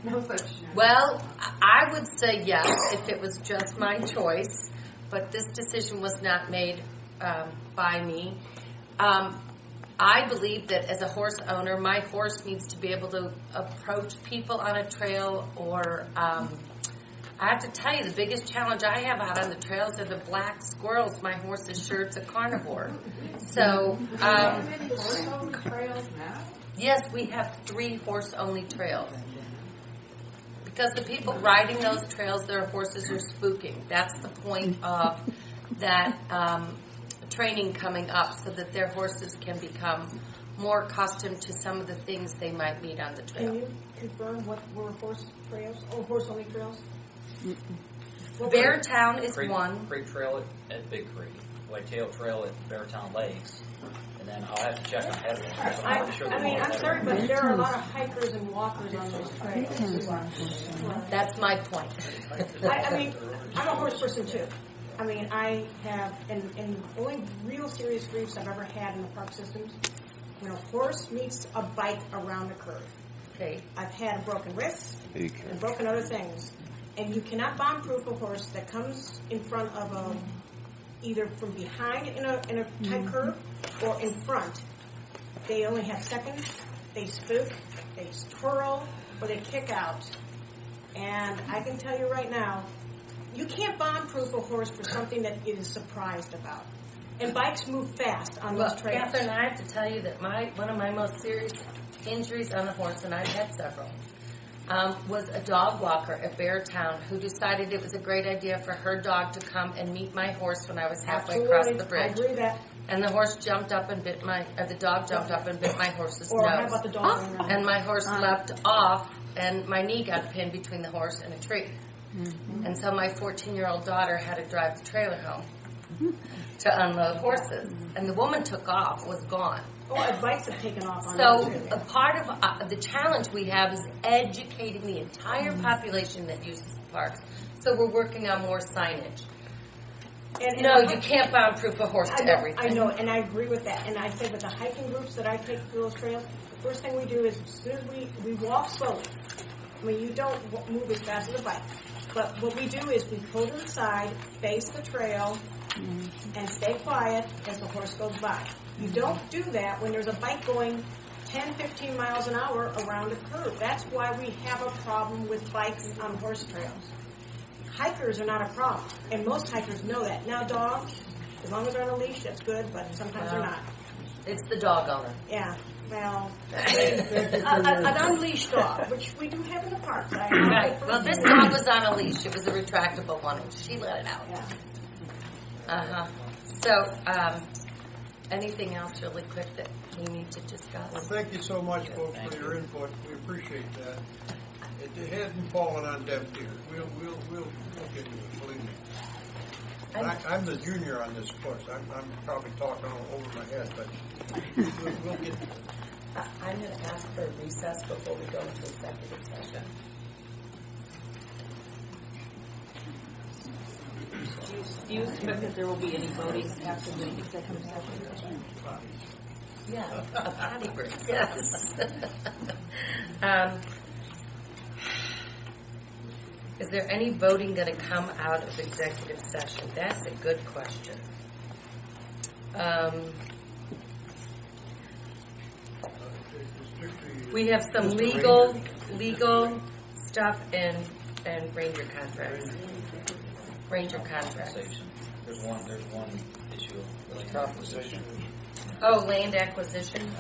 no such.
Well, I would say yes if it was just my choice, but this decision was not made by me. I believe that as a horse owner, my horse needs to be able to approach people on a trail, or I have to tell you, the biggest challenge I have out on the trails are the black squirrels. My horse is sure it's a carnivore. So,
horse-only trails now?
yes, we have 3 horse-only trails. Because the people riding those trails, their horses are spooking. That's the point of that training coming up, so that their horses can become more accustomed to some of the things they might meet on the trail.
Can you confirm what were horse trails or horse-only trails?
Beartown is
Creek,
one.
Creek Trail at Big Creek, Whitetail Trail at Beartown Lakes, and then I'll have to check on Headlands. I'm not sure
I mean, I'm sorry, but there are a lot of hikers and walkers on those trails.
That's my point.
I mean, I'm a horse person too. I mean, I have, and the only real serious griefs I've ever had in the park systems, when a horse meets a bike around a curve.
Okay.
I've had broken wrists and broken other things. And you cannot bomb-proof a horse that comes in front of a, either from behind in a tight curve or in front. They only have seconds. They spook, they twirl, or they kick out. And I can tell you right now, you can't bomb-proof a horse for something that it is surprised about. And bikes move fast on those trails.
Catherine, I have to tell you that one of my most serious injuries on a horse, and I've had several, was a dog walker at Beartown who decided it was a great idea for her dog to come and meet my horse when I was halfway across the bridge.
I agree that.
And the horse jumped up and bit the dog jumped up and bit my horse's
Or
nose.
how about the dog?
And my horse leapt off, and my knee got pinned between the horse and a tree. Mm-hmm. And so my 14-year-old daughter had to drive the trailer home to unload horses. And the woman took off, was gone.
Oh, bikes have taken off on
So a part of the challenge we have is educating the entire population that uses the parks. So we're working on more signage.
And
no, you can't bomb-proof a horse to everything.
I know, and I agree with that. And I say with the hiking groups that I take through those trails, the first thing we do is as soon as we walk slowly. I mean, you don't move as fast as a bike. But what we do is we pull to the side, face the trail, and stay quiet as the horse goes by. You don't do that when there's a bike going 10, 15 miles an hour around a curve. That's why we have a problem with bikes on horse trails. Hikers are not a problem, and most hikers know that. Now dogs, as long as they're on a leash, that's good, but sometimes they're not.
It's the dog owner.
Yeah, well, an unleashed dog, which we do have in the park.
Right. Well, this dog was on a leash. It was a retractable one, and she let it out.
Yeah.
So, anything else really quick that we need to discuss?
Well, thank you so much, folks, for your input. We appreciate that. It hasn't fallen on deaf ears. We'll look into it, believe me. I'm the junior on this course. I'm probably talking all over my head, but we'll get to it.
I'm going to ask for a recess before we go into executive session.
Do you expect that there will be any voting after the executive session?
Yeah, a potty break, yes. Is there any voting going to come out of executive session? That's a good question. We have some legal stuff and ranger contracts. Ranger contracts.
There's one issue of land acquisition.
Oh, land acquisition.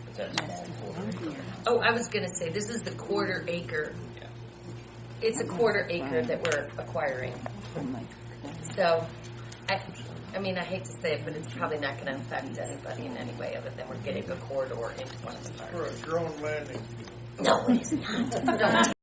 But that's small quarter.
Oh, I was going to say, this is the quarter acre. It's a quarter acre that we're acquiring. So, I mean, I hate to say it, but it's probably not going to affect anybody in any way other than we're getting a corridor into one of the parks.
For a drone landing.
No, it is not.